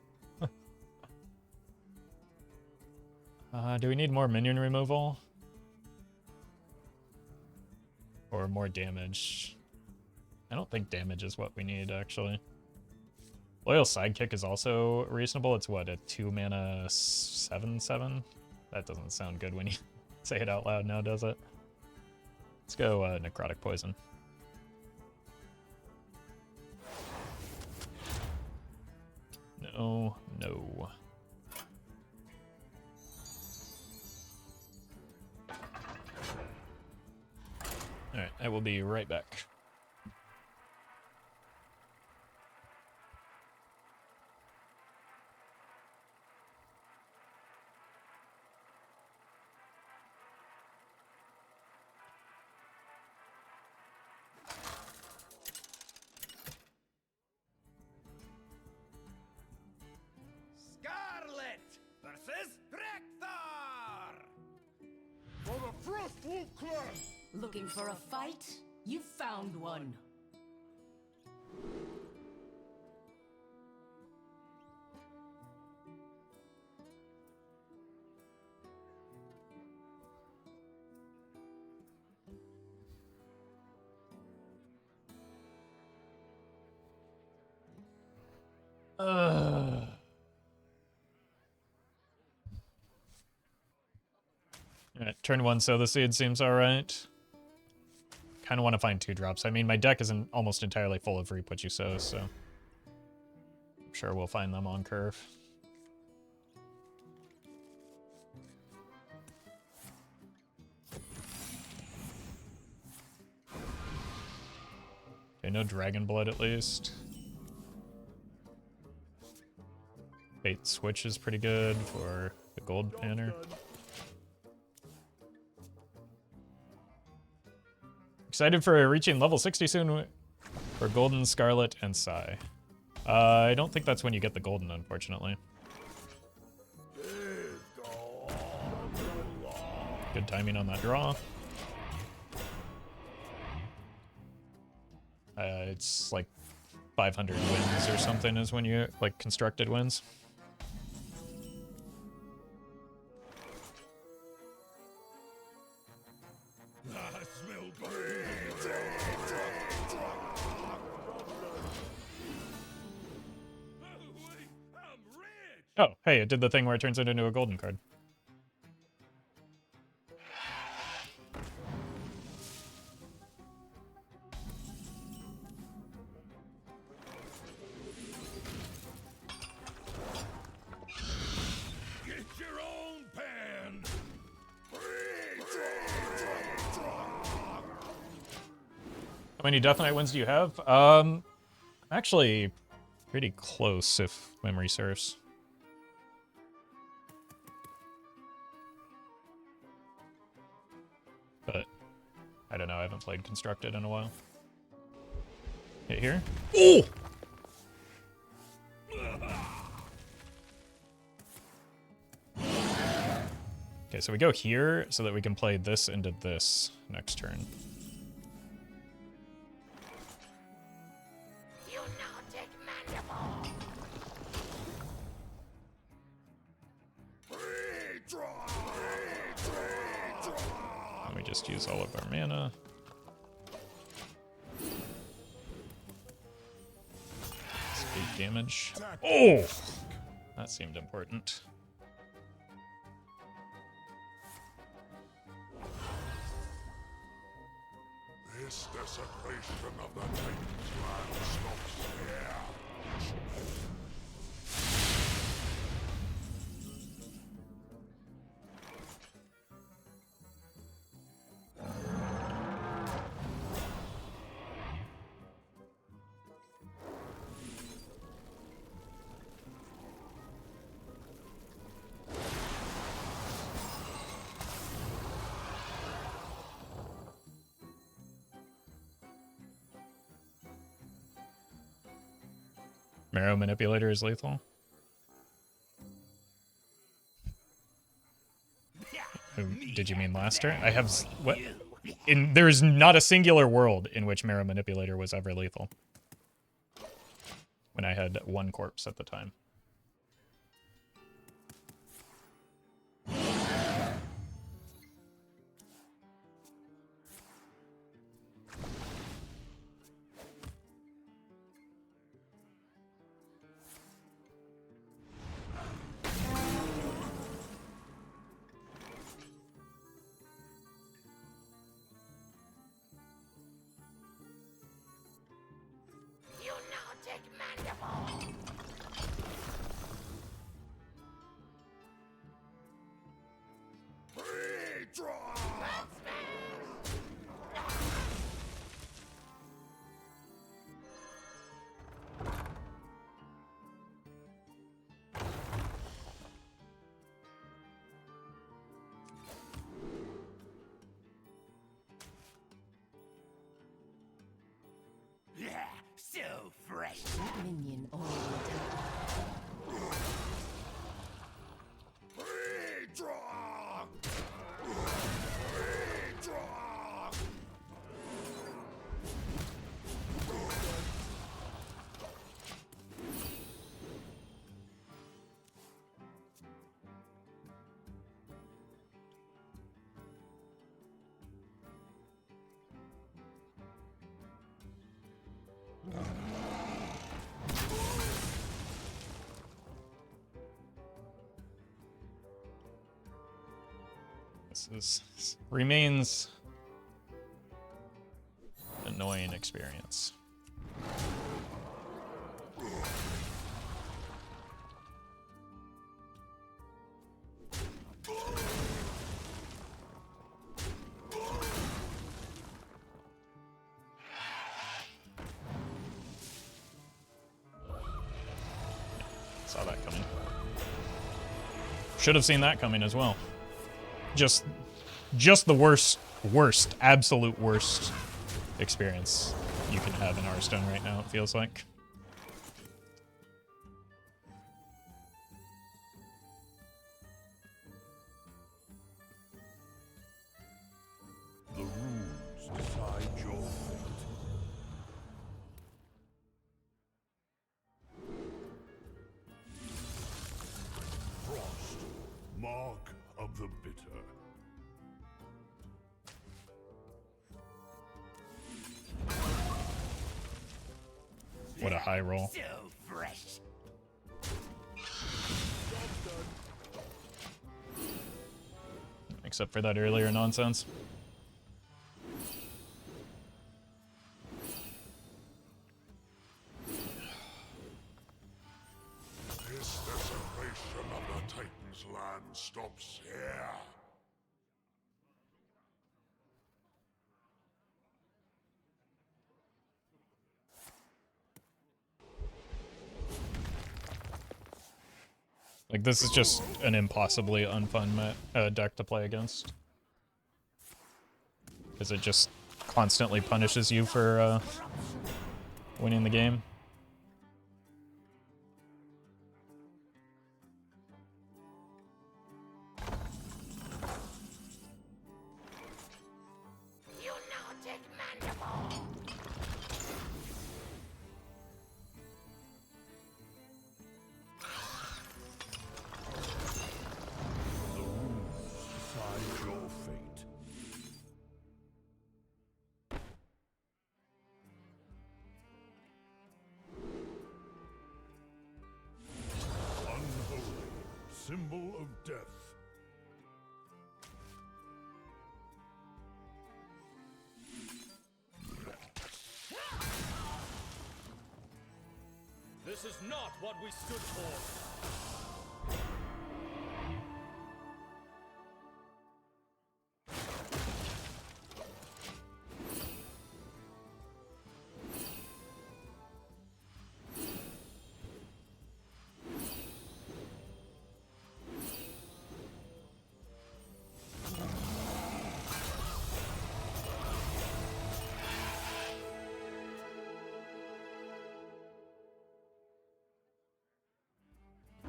Do we need more minion removal? Or more damage? I don't think damage is what we need, actually. Loyal Sidekick is also reasonable. It's what, a 2-mana 7/7? That doesn't sound good when you say it out loud now, does it? Let's go Necrotic Poison. No, no. Alright, I will be right back. Looking for a fight? You found one. Alright, turn 1 Sow the Seed seems alright. Kind of want to find 2-drops. I mean, my deck isn't almost entirely full of Reap What You Sow, so I'm sure we'll find them on curve. Okay, no Dragon Blood at least. Bait Switch is pretty good for the gold banner. Excited for reaching level 60 soon for Golden, Scarlet, and Sai. I don't think that's when you get the Golden, unfortunately. Good timing on that draw. It's like 500 wins or something is when you, like, constructed wins. Oh, hey, it did the thing where it turns it into a golden card. Get your own pan. How many Death Knight wins do you have? Actually, pretty close if memory serves. But I don't know, I haven't played Constructed in a while. Hit here. Oh! Okay, so we go here so that we can play this into this next turn. You now take mandible. Let me just use all of our mana. It's 8 damage. Oh! That seemed important. This desecration of the Titan's land stops here. Marrow Manipulator is lethal. Did you mean last turn? I have what? There's not a singular world in which Marrow Manipulator was ever lethal. When I had 1 corpse at the time. You now take mandible. Remains an annoying experience. Saw that coming. Should have seen that coming as well. Just the worst, absolute worst experience you can have in Hearthstone right now, it feels like. The rules decide your fate. Frost, mark of the bitter. What a high roll. So fresh. Except for that earlier nonsense. This desecration of the Titan's land stops here. Like, this is just an impossibly unfun deck to play against. Because it just constantly punishes you for winning the game. You now take mandible. The rules decide your fate. Unholy, symbol of death. This is not what we stood for.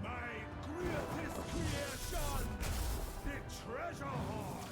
My greatest creation, the treasure hoard.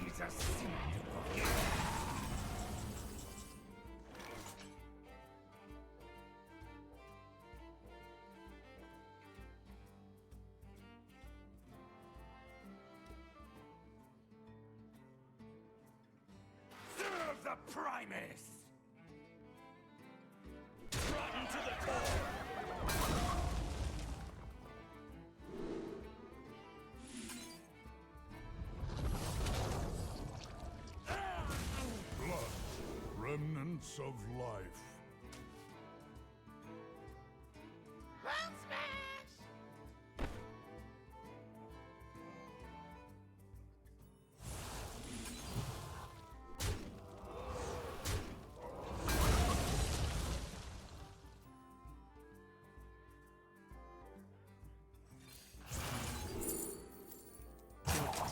It's a symptom of death. Serve the Primus! Rotten to the core. Blood, remnants of life. Round smash!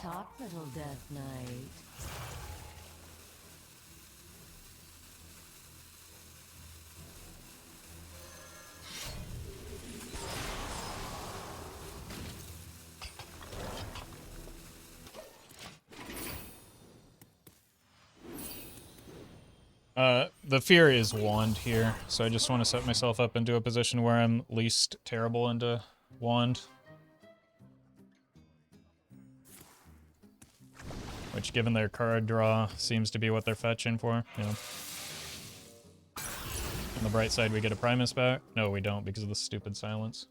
Talk, little Death Knight. The fear is wand here, so I just want to set myself up into a position where I'm least terrible into wand. Which, given their card draw, seems to be what they're fetching for, you know. On the bright side, we get a Primus back. No, we don't, because of the stupid silence.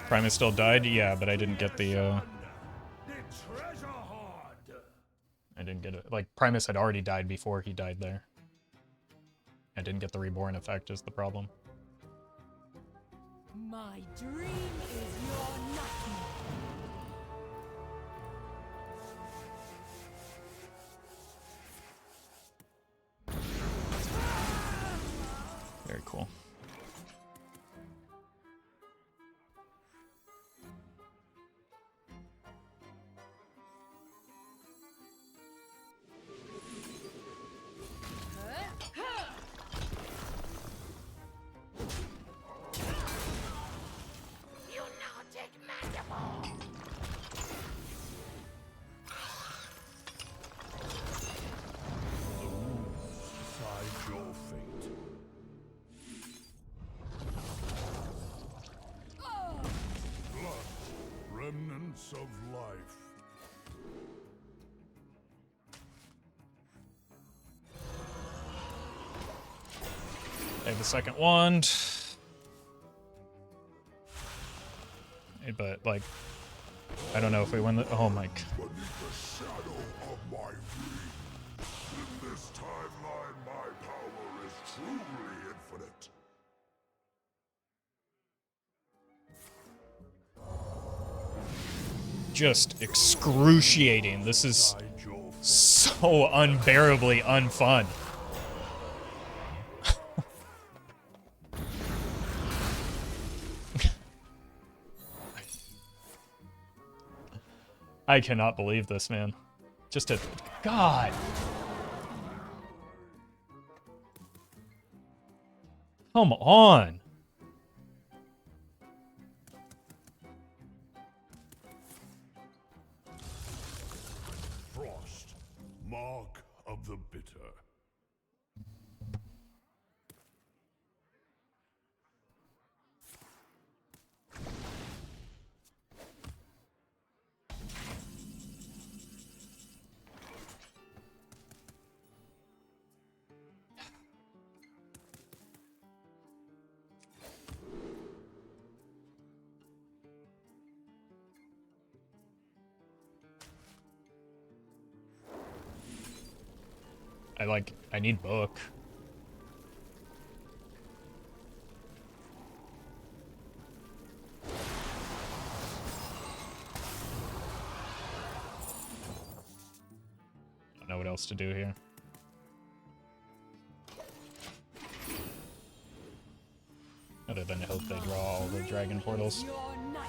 Primus still died? Yeah, but I didn't get the, I didn't get it. Like, Primus had already died before he died there. I didn't get the reborn effect is the problem. My dream is your nightmare. Very cool. Decide your fate. Blood, remnants of life. I have the second wand. But, like, I don't know if we win the. Oh my. Beneath the shadow of my wings. In this timeline, my power is truly infinite. Just excruciating. This is Decide your fate. so unbearably unfun. I cannot believe this, man. Just a... God! Come on! Frost, mark of the bitter. I need book. Don't know what else to do here. Other than to hope they draw all the dragon portals. Your nightmare.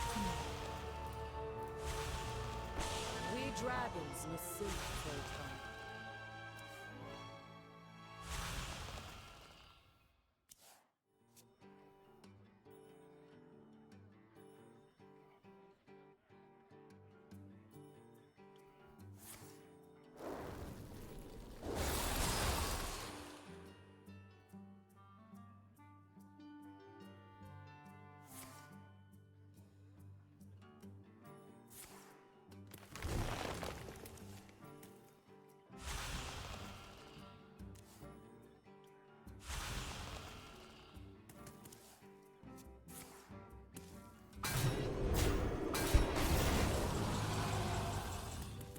We dragons must sleep for a time.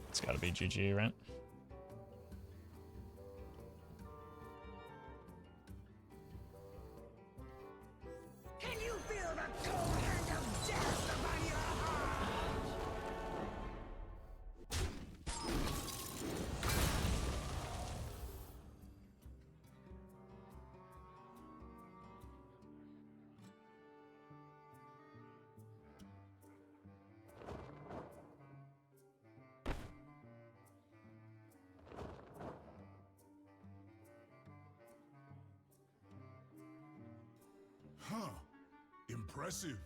It's gotta be GG, right? Can you feel the cold hand of death upon your heart? Impressive.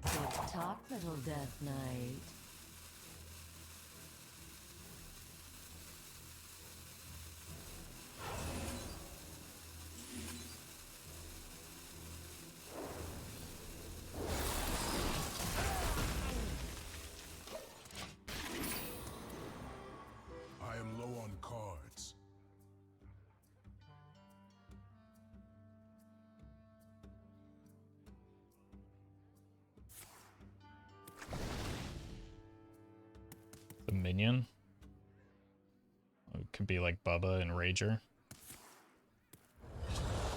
Good talk, little Death Knight. I am low on cards. The minion. It could be like Bubba and Rager.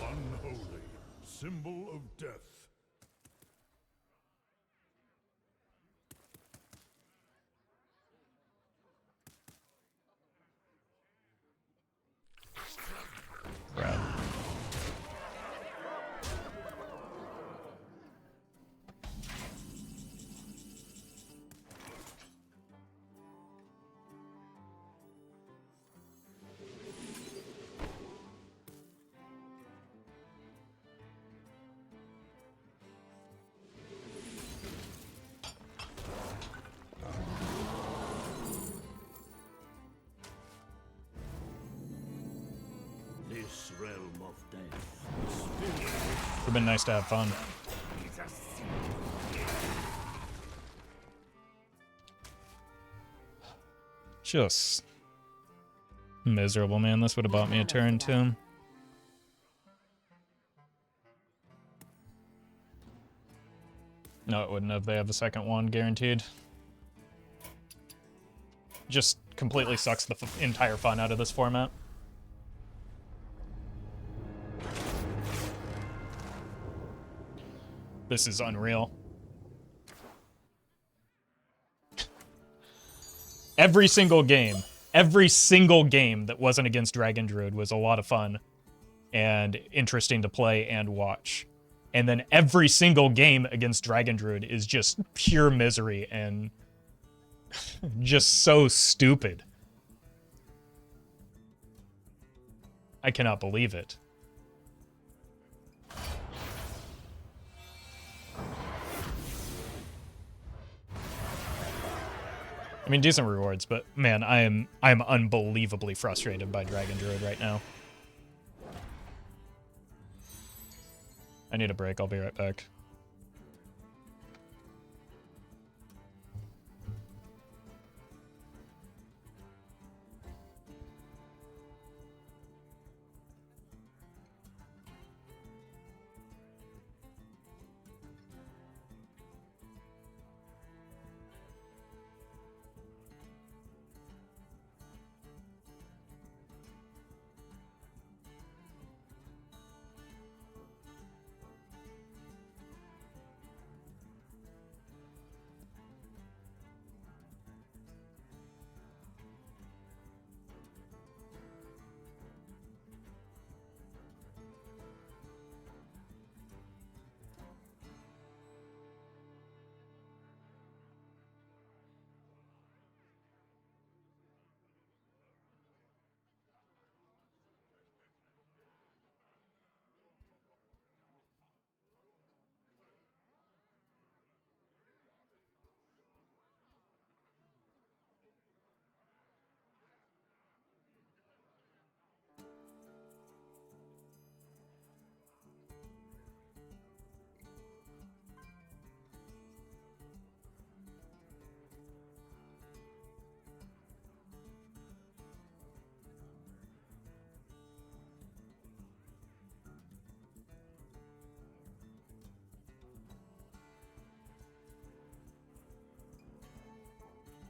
Unholy. Symbol of death. Brad. This realm of death. Would have been nice to have fun. Just miserable, man. This would have bought me a turn to him. No, it wouldn't have. They have the second one guaranteed. Just completely sucks the entire fun out of this format. This is unreal. Every single game that wasn't against Dragon Druid was a lot of fun and interesting to play and watch. And then every single game against Dragon Druid is just pure misery and just so stupid. I cannot believe it. I mean, decent rewards, but man, I'm unbelievably frustrated by Dragon Druid right now. I need a break. I'll be right back.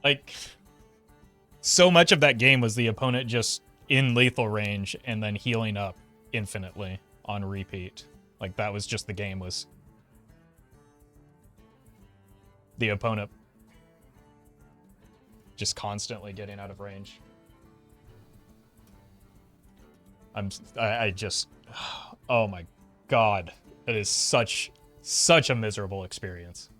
Like, so much of that game was the opponent just in lethal range and then healing up infinitely on repeat. Like, that was just the game, was the opponent just constantly getting out of range. I just, Oh my god. It is such a miserable experience.